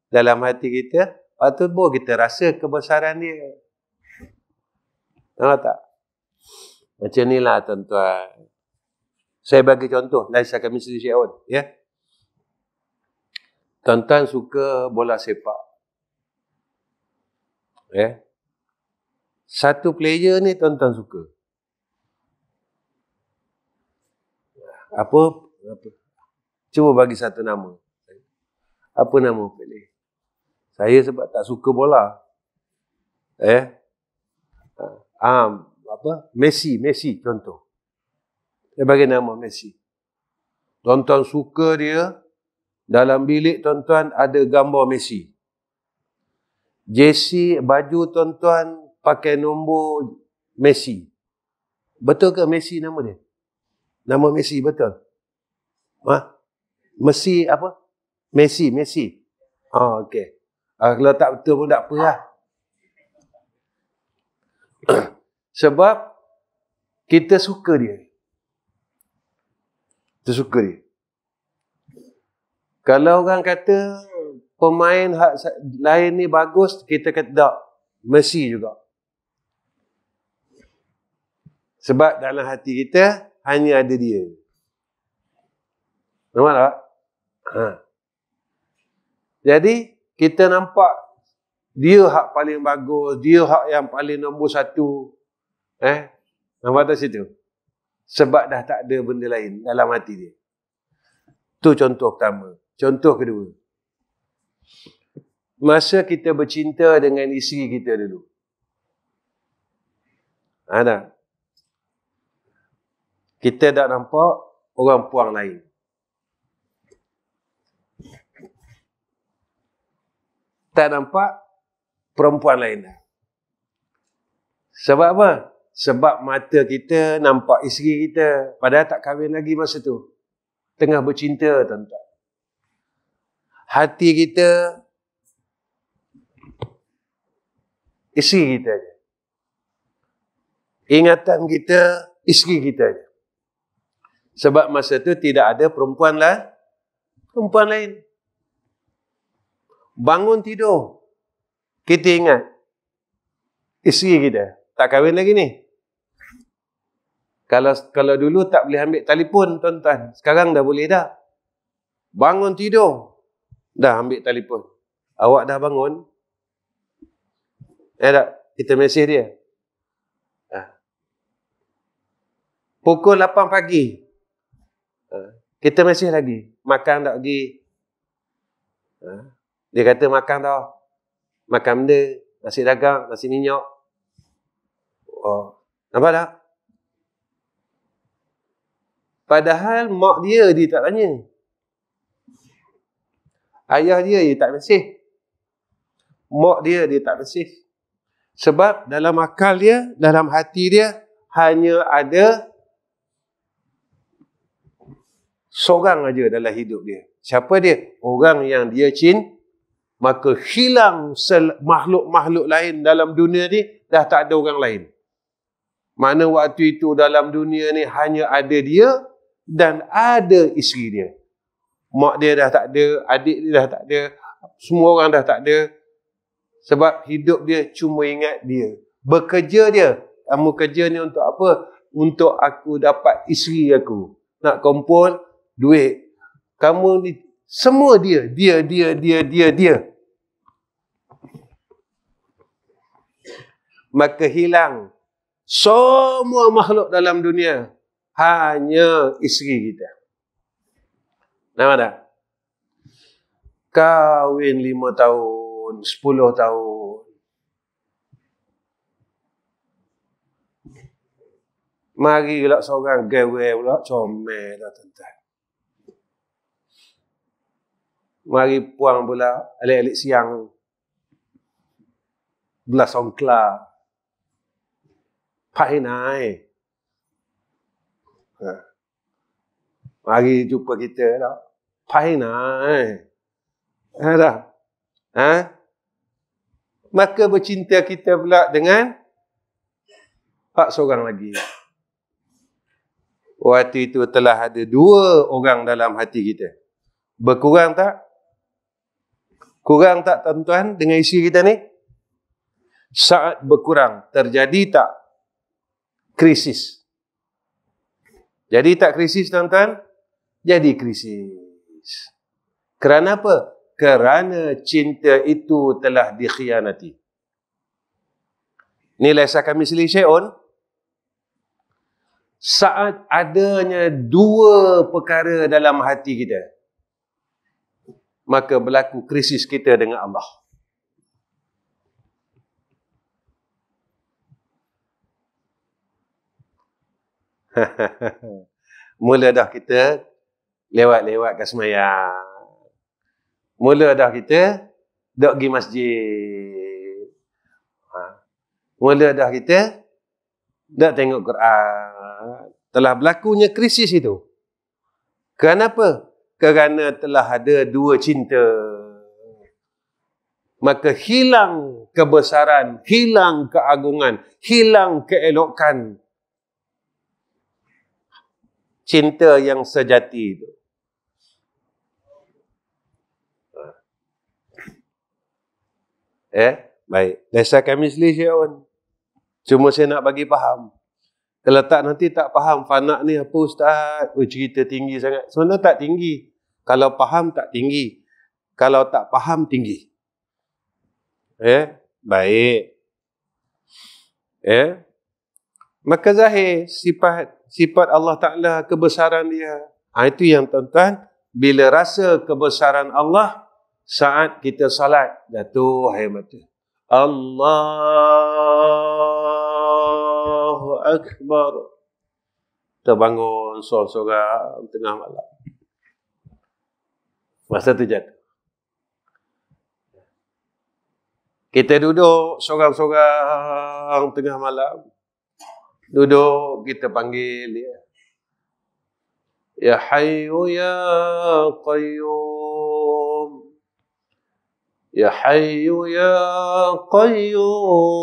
dalam hati kita, waktu tu kita rasa kebesaran dia. Tahu tak? Macam ni lah tuan-tuan. Saya bagi contoh. Laisa kamitslihi syai'un. Ya? Tuan-tuan suka bola sepak. Ya? Satu player ni tuan-tuan suka. Apa? Cuba bagi satu nama. Apa nama player? Saya sebab tak suka bola. Messi contoh. Saya bagi nama Messi. Tuan-tuan suka dia, dalam bilik tuan-tuan ada gambar Messi. Jersey baju tuan-tuan pakai nombor Messi. Betul ke Messi nama dia? Nama Messi betul? Messi apa? Messi. Okey. Kalau tak betul pun tak apa lah. Sebab kita suka dia. Kita suka dia. Kalau orang kata pemain lain ni bagus, kita kata tak. Messi juga. Sebab dalam hati kita hanya ada dia. Nampak tak? Jadi kita nampak dia hak paling bagus, dia hak yang paling nombor 1. Nampak tak situ? Sebab dah tak ada benda lain dalam hati dia. Itu contoh pertama. Contoh kedua. Masa kita bercinta dengan isteri kita dulu. Ada. Kita dah nampak orang puang lain. Tak nampak perempuan lain dah. Sebab apa? Sebab mata kita nampak isteri kita. Padahal tak kahwin lagi masa tu. Tengah bercinta, tuan-tuan. Hati kita, isteri kita je. Ingatan kita, isteri kita je. Sebab masa tu tidak ada perempuan lain. Bangun tidur, kita ingat isteri kita. Tak kahwin lagi ni. Kalau dulu tak boleh ambil telefon, tuan-tuan. Sekarang dah boleh dah. Bangun tidur, dah ambil telefon. Awak dah bangun? Tak? Kita mesej dia. Pukul 8 pagi. Kita mesej lagi. Makan tak pergi? Dia kata makan tau. Makan benda. Nasi dagang, nasi minyak. Oh, nampak tak? Padahal mak dia tak tanya. Ayah dia tak mesej. Mak dia tak mesej. Sebab dalam akal dia, dalam hati dia, hanya ada seorang aja dalam hidup dia. Siapa dia? Orang yang dia cinta. Maka hilang makhluk-makhluk lain dalam dunia ni, dah tak ada orang lain. Mana waktu itu dalam dunia ni hanya ada dia dan ada isteri dia. Mak dia dah tak ada, adik dia dah tak ada, semua orang dah tak ada. Sebab hidup dia cuma ingat dia. Bekerja dia. Kamu kerja ni untuk apa? Untuk aku dapat isteri aku. Nak kumpul duit. Kamu ni semua dia. Maka hilang semua makhluk dalam dunia. Hanya isteri kita. Nampak tak? Kahwin 5 tahun, 10 tahun. Mari pula seorang gawe pula comel dah, tuan-tuan. Mari puang pula alik-alik siang. Belah songkla. Pahinai. Mari jumpa kita dah. Pahinai. Dah. Maka bercinta kita pula dengan hak seorang lagi. Waktu itu telah ada 2 orang dalam hati kita. Berkurang tak? Kurang tak, tuan-tuan, dengan isteri kita ni? Saat berkurang, terjadi tak krisis? Jadi tak krisis, tuan-tuan? Jadi krisis. Kerana apa? Kerana cinta itu telah dikhianati. Ni laisa kamitslihi syai'un. Saat adanya 2 perkara dalam hati kita, maka berlaku krisis kita dengan Allah. Mula dah kita lewat-lewat ke semayang. Mula dah kita dok pergi masjid. Mula dah kita dok tengok Quran. Telah berlakunya krisis itu. Kenapa? Kerana telah ada 2 cinta. Maka hilang kebesaran, hilang keagungan, hilang keelokan cinta yang sejati itu. Baik. Laisa kamitslihi syai'un. Cuma saya nak bagi faham. Kalau tak nanti tak faham. Fanak ni apa ustaz? Cerita tinggi sangat. Sebenarnya tak tinggi. Kalau faham tak tinggi. Kalau tak faham tinggi. Baik. Maka zahir sifat Allah Ta'ala, kebesaran dia. Itu yang tuan-tuan, bila rasa kebesaran Allah saat kita salat, jatuh air mata. Allahu Akbar. Terbangun sorang-sorang tengah malam. Masa tu jatuh. Kita duduk sorang-sorang tengah malam. Duduk kita panggil dia. Ya Hayyu Ya Qayyum. Ya Hayyu Ya Qayyum.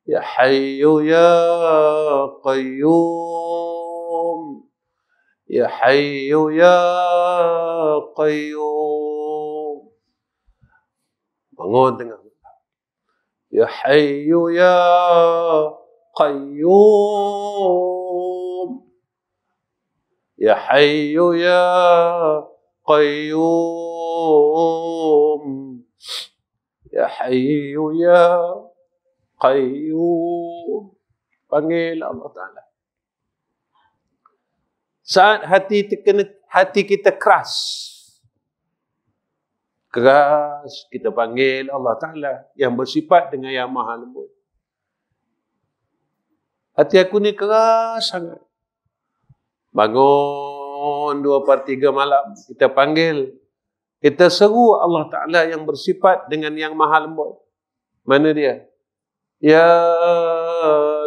Ya Hayyu Ya Qayyum. Ya Hayyu Ya Qayyum. Bangun tengah. Ya Hayyu Ya Qayyum. Ya Hayyu Ya Qayyum. Ya Hayyu Ya Qayyum. Panggil Allah Ta'ala. Saat hati kita keras, kita panggil Allah Ta'ala yang bersifat dengan yang maha lembut. Hati aku ni keras sangat. Bangun 2/3 malam, kita panggil, kita seru Allah Ta'ala yang bersifat dengan yang maha lembut. Mana dia? Ya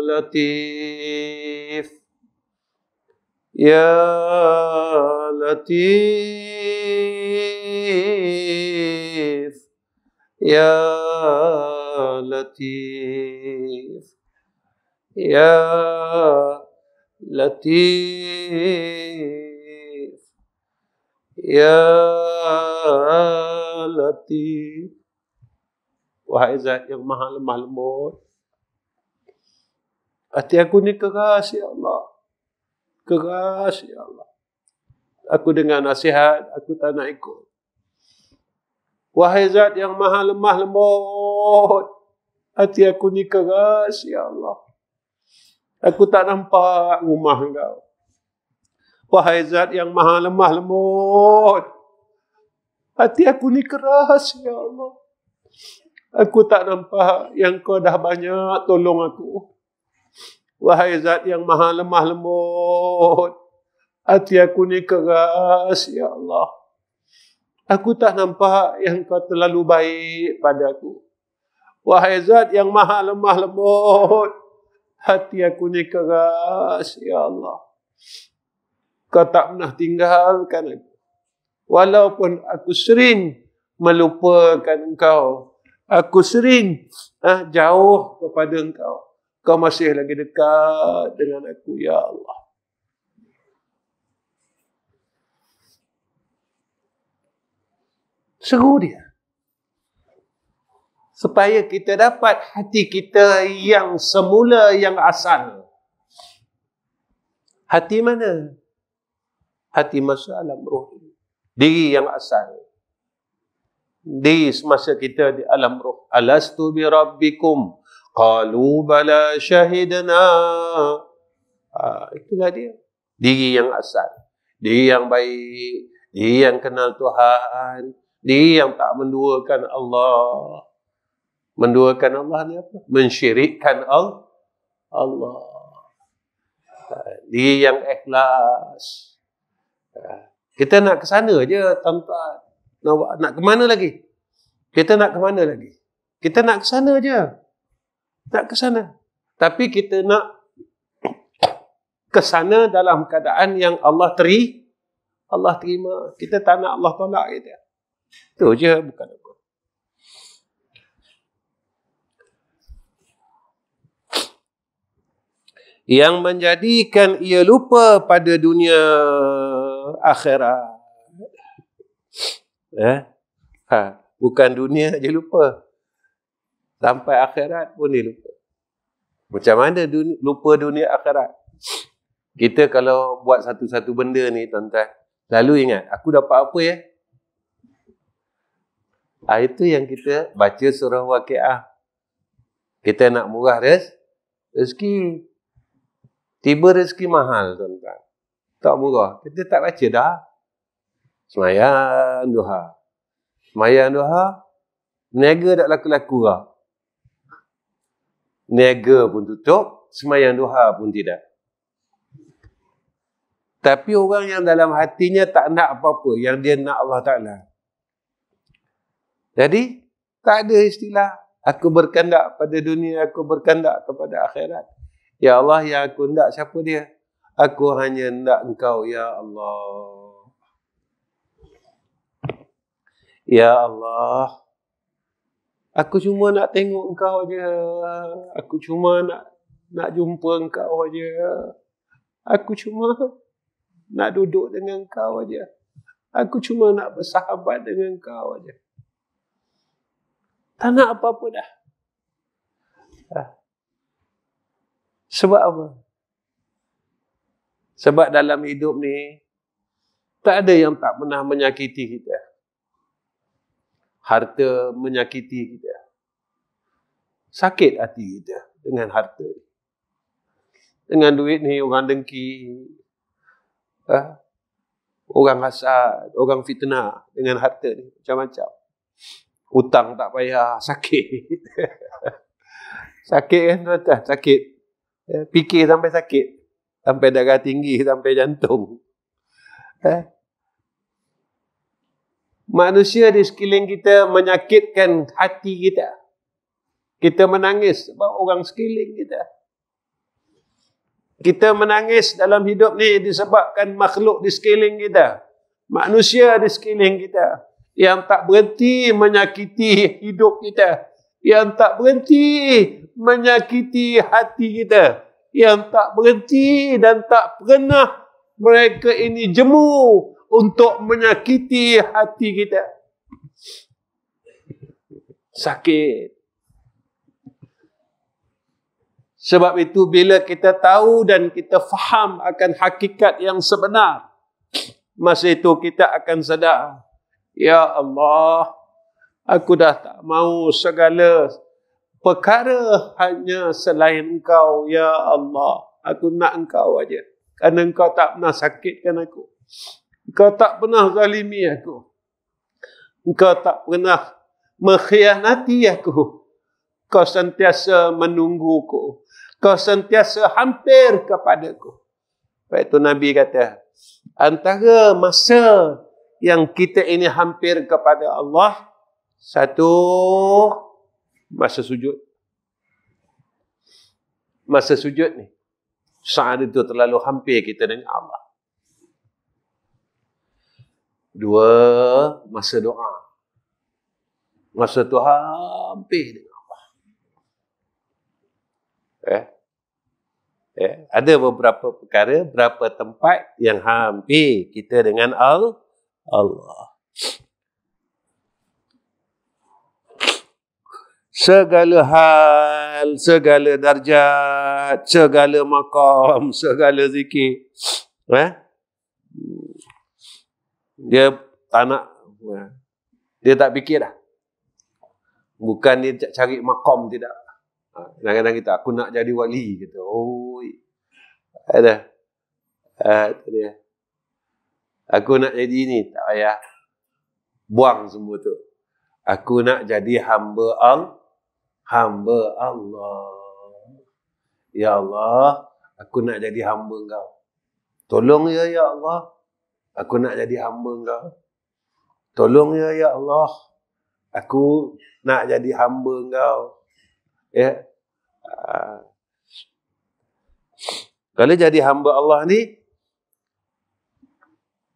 Latif. Ya Latif. Ya Latif. Ya Latif. Ya Latif. Wahai Zat yang maha lemah lembut, hati aku ni keras ya Allah. Keras ya Allah. Aku dengar nasihat, aku tak nak ikut. Wahai Zat yang maha lemah lembut, hati aku ni keras ya Allah. Aku tak nampak rumah Engkau. Wahai Zat yang maha lemah lembut, hati aku ni keras ya Allah. Aku tak nampak yang Kau dah banyak tolong aku. Wahai Zat yang maha lemah lembut, hati aku ni keras ya Allah. Aku tak nampak yang Kau terlalu baik padaku. Wahai Zat yang maha lemah lembut, hati aku ni keras ya Allah. Kau tak pernah tinggalkan aku. Walaupun aku sering melupakan Engkau, aku sering jauh kepada Engkau, Kau masih lagi dekat dengan aku ya Allah. Seru dia. Supaya kita dapat hati kita yang semula, yang asal. Hati mana? Hati masa alam roh. Diri yang asal. Diri semasa kita di alam roh. Alastu bi rabbikum. Qalu bala syahidna. Itulah dia. Diri yang asal. Diri yang baik. Diri yang kenal Tuhan. Diri yang tak menduakan Allah. Menduakan Allah ni apa? Mensyirikkan Allah. Diri yang ikhlas. Kita nak ke sana je, tuan-tuan. Nak ke mana lagi? Kita nak ke mana lagi? Kita nak ke sana je. Nak ke sana. Tapi kita nak ke sana dalam keadaan yang Allah terima. Kita tak nak Allah tolak kita. Itu je, bukan apa. Yang menjadikan ia lupa pada dunia akhirat. Bukan dunia je lupa. Sampai akhirat pun dia lupa. Macam mana lupa dunia akhirat? Kita kalau buat satu-satu benda ni, tuan-tuan, selalu ingat, aku dapat apa ya? Itu yang kita baca surah Waqiah. Kita nak murah rezeki. Tiba rezeki mahal, tuan-tuan. Tak murah. Kita tak baca dah. Semayang duha. Semayang duha, niaga tak laku-laku lah. Niaga pun tutup, semayang duha pun tidak. Tapi orang yang dalam hatinya tak nak apa-apa, yang dia nak Allah Ta'ala. Jadi, tak ada istilah Aku berkehendak pada dunia, aku berkehendak kepada akhirat. Ya Allah, yang aku hendak siapa dia? Aku hanya hendak Engkau, Ya Allah. Ya Allah, aku cuma nak tengok Engkau aja. Aku cuma nak jumpa Engkau aja. Aku cuma nak duduk dengan Engkau aja. Aku cuma nak bersahabat dengan Engkau aja. Tak nak apa-apa dah. Sebab apa? Sebab dalam hidup ni, tak ada yang tak pernah menyakiti kita. Harta menyakiti kita. Sakit hati kita dengan harta. Dengan duit ni orang dengki. Orang hasad, orang fitnah dengan harta ni. Macam-macam. Hutang tak payah, sakit. Sakit kan tuan-tuan? Sakit. Fikir sampai sakit. Sampai darah tinggi, sampai jantung. Manusia di sekeliling kita menyakitkan hati kita. Kita menangis sebab orang sekeliling kita. Kita menangis dalam hidup ni disebabkan makhluk di sekeliling kita. Manusia di sekeliling kita. Yang tak berhenti menyakiti hidup kita. Yang tak berhenti menyakiti hati kita. Yang tak berhenti dan tak pernah mereka ini jemu untuk menyakiti hati kita. Sakit. Sebab itu bila kita tahu dan kita faham akan hakikat yang sebenar, masa itu kita akan sadar, Ya Allah, aku dah tak mahu segala perkara hanya selain Engkau, Ya Allah. Aku nak Engkau aja. Kerana Engkau tak pernah sakitkan aku. Engkau tak pernah zalimi aku. Engkau tak pernah mengkhianati aku. Kau sentiasa menungguku. Kau sentiasa hampir kepadaku. Sebab itu Nabi kata, antara masa yang kita ini hampir kepada Allah, satu, masa sujud. Masa sujud ni, saat itu terlalu hampir kita dengan Allah. Dua, masa doa. Masa tu hampir dengan Allah. Ada beberapa perkara, beberapa tempat yang hampir kita dengan Allah. Segala hal, segala darjat, segala maqam, segala zikir. Dia tak nak, dia tak fikir dah. Bukan dia cari maqam, tidak. Kadang-kadang kita, aku nak jadi wali, kata. Oh, ada. Dia. Aku nak jadi ni, tak payah. Buang semua tu. Aku nak jadi hamba Allah. Ya Allah, aku nak jadi hamba Engkau. Tolong ya Allah. Aku nak jadi hamba Engkau. Tolong ya Allah. Aku nak jadi hamba Engkau. Ya. Kalau jadi hamba Allah ni,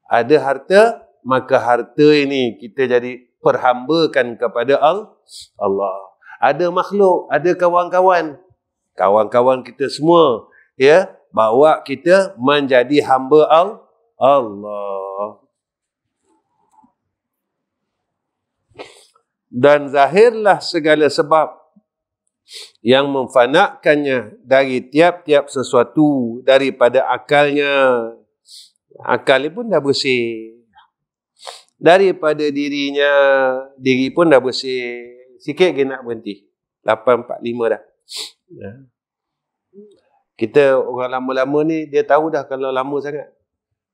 ada harta, maka harta ini kita jadi perhambakan kepada Allah. Ada makhluk, ada kawan-kawan. Kawan-kawan kita semua, ya, bawa kita menjadi hamba Allah. Dan zahirlah segala sebab yang memfanakannya dari tiap-tiap sesuatu daripada akalnya. Akal pun dah bersih. Daripada dirinya, diri pun dah bersih. Sikit lagi nak berhenti. 8.45 dah. Kita orang lama-lama ni, dia tahu dah kalau lama sangat.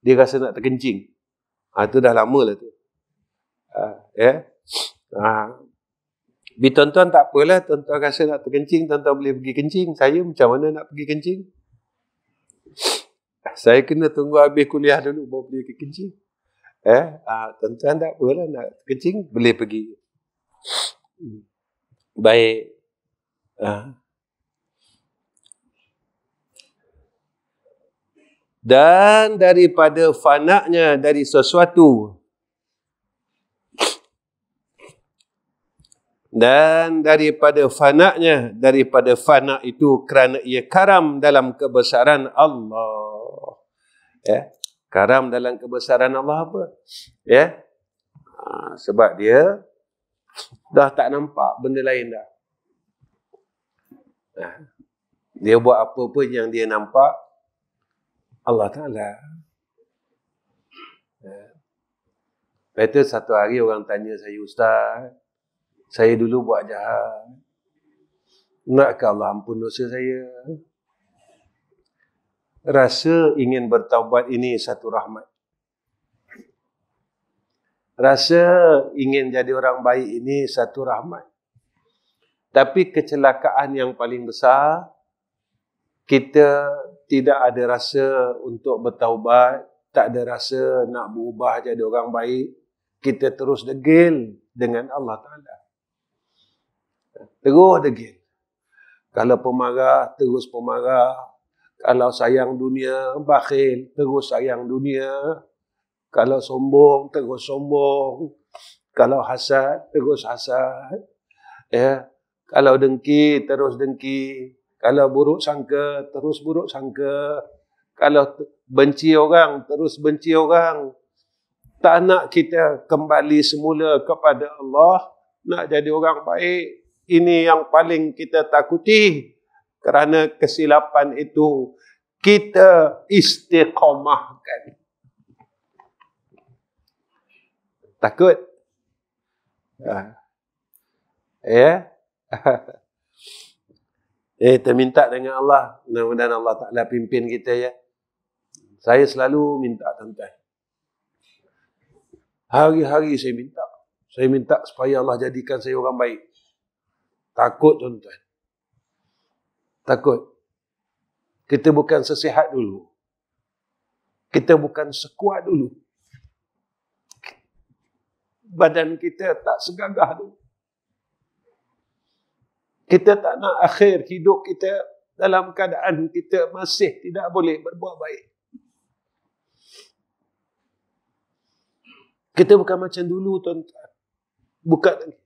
Dia rasa nak terkencing. Itu dah lama lah tu. Tapi tuan-tuan tak apalah, tuan-tuan rasa nak terkencing, tuan-tuan boleh pergi kencing. Saya macam mana nak pergi kencing? Saya kena tunggu habis kuliah dulu baru boleh pergi kencing. Tuan-tuan tak apalah nak kencing, boleh pergi. Baik. Dan daripada fanaknya dari sesuatu, dan daripada fanaknya daripada fana itu kerana ia karam dalam kebesaran Allah. Karam dalam kebesaran Allah apa? Sebab dia dah tak nampak benda lain dah. Dia buat apa pun yang dia nampak Allah Ta'ala. Lepas tu satu hari orang tanya saya, Ustaz, saya dulu buat jahat. Nakkah Allah ampun dosa saya? Rasa ingin bertaubat ini satu rahmat. Rasa ingin jadi orang baik ini satu rahmat. Tapi kecelakaan yang paling besar, kita tidak ada rasa untuk bertaubat, tak ada rasa nak berubah jadi orang baik. Kita terus degil dengan Allah Ta'ala. Terus degil. Kalau pemarah, terus pemarah. Kalau sayang dunia, bakhil, terus sayang dunia. Kalau sombong, terus sombong. Kalau hasad, terus hasad. Kalau dengki, terus dengki. Kalau buruk sangka, terus buruk sangka. Kalau benci orang, terus benci orang. Tak nak kita kembali semula kepada Allah. Nak jadi orang baik. Ini yang paling kita takuti. Kerana kesilapan itu kita istiqamahkan. Takut? Kita minta dengan Allah. Mudah-mudahan Allah Ta'ala pimpin kita ya. Saya selalu minta tuan-tuan. Hari-hari saya minta. Saya minta supaya Allah jadikan saya orang baik. Takut tuan-tuan. Takut. Kita bukan sesihat dulu. Kita bukan sekuat dulu. Badan kita tak segagah dulu. Kita tak nak akhir hidup kita dalam keadaan kita masih tidak boleh berbuat baik. Kita bukan macam dulu tuan-tuan. Bukan lagi.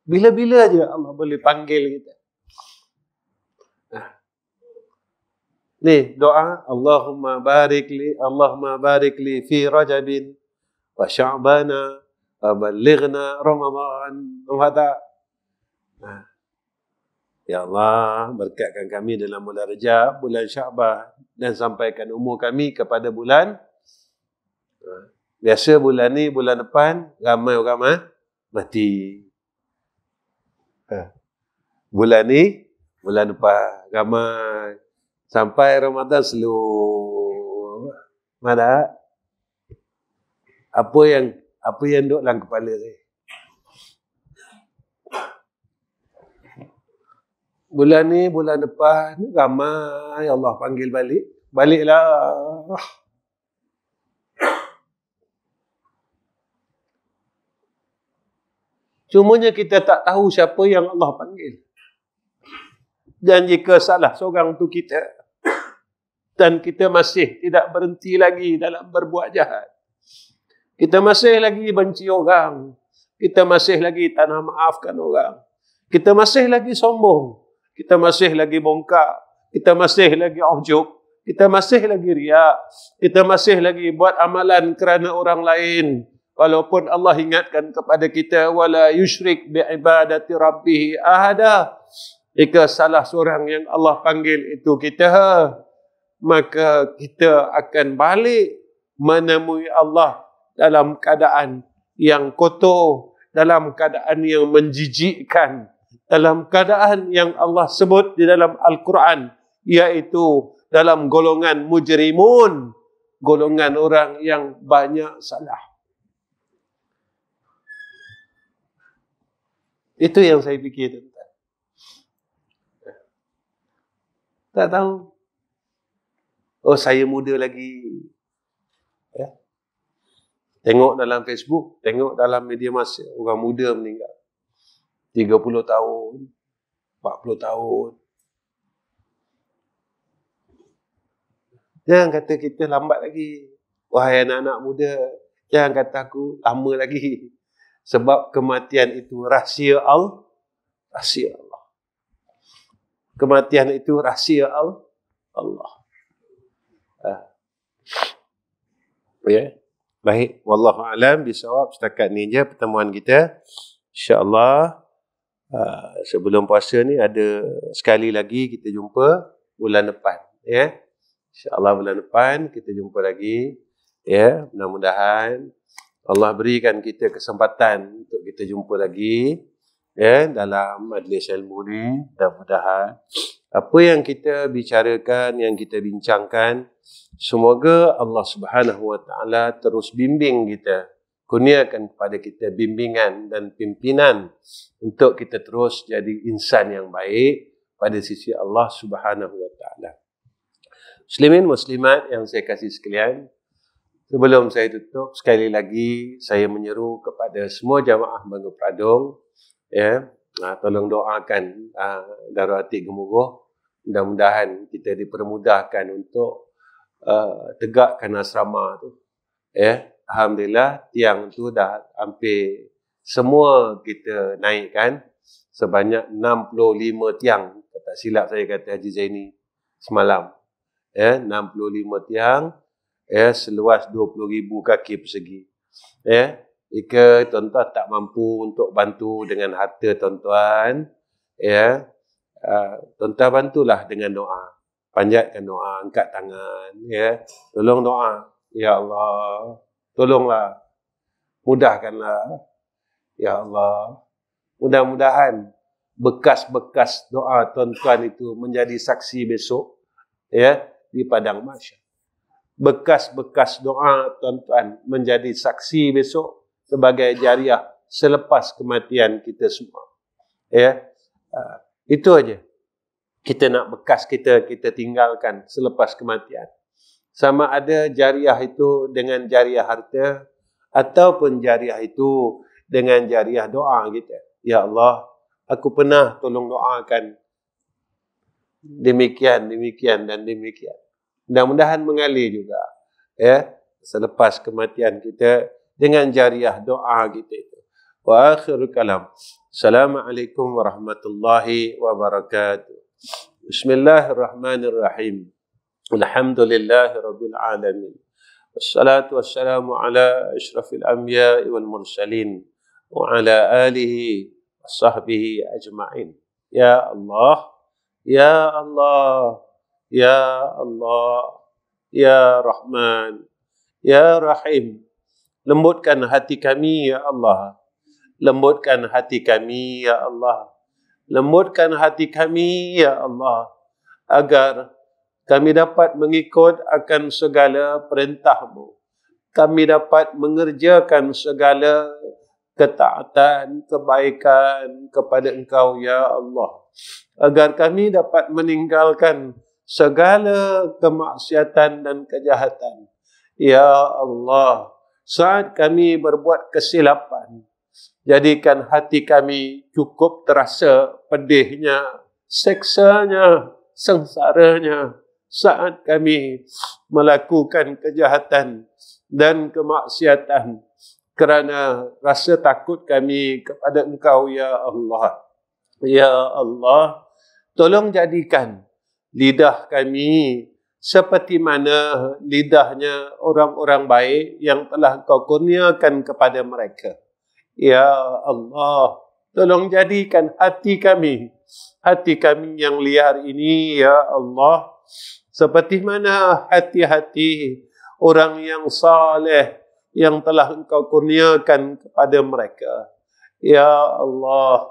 Bila-bila aja Allah boleh panggil kita. Ni doa, Allahumma barik li fi Rajabin wa Sya'bana wa ballighna Ramadan. Ya Allah, berkatkan kami dalam bulan Rajab, bulan Sya'ban, dan sampaikan umur kami kepada bulan. Biasa bulan ni, bulan depan, ramai orang mati. Bulan ni, bulan depan, ramai. Sampai Ramadan slow. Mana? Apa yang duduk dalam kepala saya? Bulan ni, bulan depan, ramai Allah panggil balik. Baliklah. Cumanya kita tak tahu siapa yang Allah panggil. Dan jika salah seorang tu kita, dan kita masih tidak berhenti lagi dalam berbuat jahat, kita masih lagi benci orang, kita masih lagi tak nak maafkan orang, kita masih lagi sombong, kita masih lagi bongkak, kita masih lagi ujub, kita masih lagi riak, kita masih lagi buat amalan kerana orang lain, walaupun Allah ingatkan kepada kita, wala yusyrik bi ibadati rabbih ahada. Jika salah seorang yang Allah panggil itu kita, maka kita akan balik menemui Allah dalam keadaan yang kotor, dalam keadaan yang menjijikkan, dalam keadaan yang Allah sebut di dalam Al-Quran, iaitu dalam golongan mujrimun, golongan orang yang banyak salah. Itu yang saya fikir tentang. Tak tahu. Oh, saya muda lagi. Tengok dalam Facebook, tengok dalam media massa, orang muda meninggal. 30 tahun, 40 tahun. Jangan kata kita lambat lagi. Wahai anak-anak muda, jangan kata aku lama lagi. Sebab kematian itu rahsia Allah. Rahsia Allah. Kematian itu rahsia Allah. Ya. Baik, wallahu a'lam bisawab. Setakat ni je pertemuan kita. InsyaAllah sebelum puasa ni ada sekali lagi kita jumpa bulan depan, ya. InsyaAllah bulan depan kita jumpa lagi, ya. Mudah-mudahan Allah berikan kita kesempatan untuk kita jumpa lagi, ya, dalam majlis ilmu ni. Mudah-mudahan apa yang kita bicarakan, yang kita bincangkan, semoga Allah Subhanahu Wa Taala terus bimbing kita, kurniakan kepada kita bimbingan dan pimpinan untuk kita terus jadi insan yang baik pada sisi Allah Subhanahu Wa Taala. Muslimin muslimat yang saya kasih sekalian, sebelum saya tutup, sekali lagi saya menyeru kepada semua jamaah Bangga Peradung, ya, tolong doakan Darul Atiq Gemuruh. Mudah-mudahan kita dipermudahkan untuk tegakkan asrama tu, ya. Alhamdulillah, tiang tu dah hampir semua kita naikkan, sebanyak 65 tiang. Tak silap saya kata Haji Zaini semalam, ya, 65 tiang, ya, seluas 20,000 kaki persegi, ya. Jika tuan-tuan tak mampu untuk bantu dengan harta tuan-tuan, ya, tuan-tuan bantulah dengan doa. Panjatkan doa, angkat tangan, ya. Tolong doa, ya Allah, tolonglah, mudahkanlah, ya Allah. Mudah-mudahan bekas-bekas doa tuan-tuan itu menjadi saksi besok, ya, di padang mahsyar. Bekas-bekas doa tuan-tuan menjadi saksi besok sebagai jariah selepas kematian kita semua, ya. Itu aja. Kita nak bekas kita tinggalkan selepas kematian. Sama ada jariah itu dengan jariah harta, ataupun jariah itu dengan jariah doa kita. Ya Allah, aku pernah tolong doakan demikian, dan demikian. Mudah-mudahan mengalir juga, ya, selepas kematian kita dengan jariah doa kita itu. Wa akhirul kalam. Assalamualaikum warahmatullahi wabarakatuh. Bismillahirrahmanirrahim. Alhamdulillahi rabbil alamin. Wassalatu wassalamu ala asyrafil anbiya'i wal mursalin wa ala alihi wa sahbihi ajma'in. Ya Allah, ya Allah, ya Allah, ya Rahman, ya Rahim. Lembutkan hati kami, ya Allah. Lembutkan hati kami, ya Allah. Lembutkan hati kami, ya Allah, agar kami dapat mengikut akan segala perintah-Mu. Kami dapat mengerjakan segala ketaatan, kebaikan kepada Engkau, ya Allah. Agar kami dapat meninggalkan segala kemaksiatan dan kejahatan. Ya Allah, saat kami berbuat kesilapan, jadikan hati kami cukup terasa pedihnya, seksanya, sengsaranya saat kami melakukan kejahatan dan kemaksiatan, kerana rasa takut kami kepada Engkau, ya Allah. Ya Allah, tolong jadikan lidah kami seperti mana lidahnya orang-orang baik yang telah Engkau kurniakan kepada mereka. Ya Allah, tolong jadikan hati kami yang liar ini, ya Allah, seperti mana hati-hati orang yang saleh yang telah Engkau kurniakan kepada mereka. Ya Allah,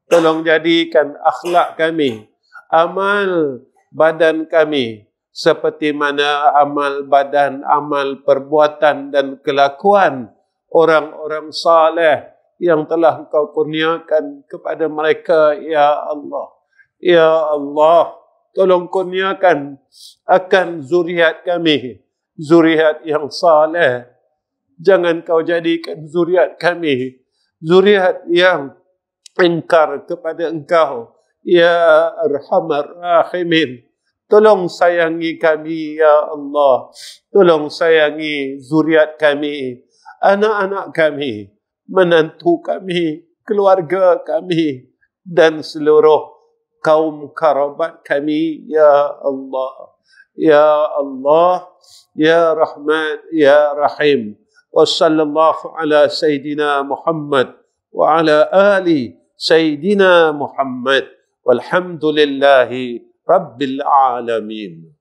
tolong jadikan akhlak kami, amal badan kami, seperti mana amal badan, amal perbuatan dan kelakuan orang-orang saleh yang telah Engkau kurniakan kepada mereka, ya Allah. Ya Allah, tolong kurniakan akan zuriat kami, zuriat yang saleh. Jangan Kau jadikan zuriat kami zuriat yang ingkar kepada Engkau, Ya Arhamar Rahimin. Tolong sayangi kami, Ya Allah. Tolong sayangi zuriat kami, anak-anak kami, menantu kami, keluarga kami, dan seluruh kaum kerabat kami, Ya Allah. Ya Allah, Ya Rahman, Ya Rahim. Wa sallallahu ala Sayyidina Muhammad wa ala ali Sayyidina Muhammad. Walhamdulillahi Rabbil Alamin.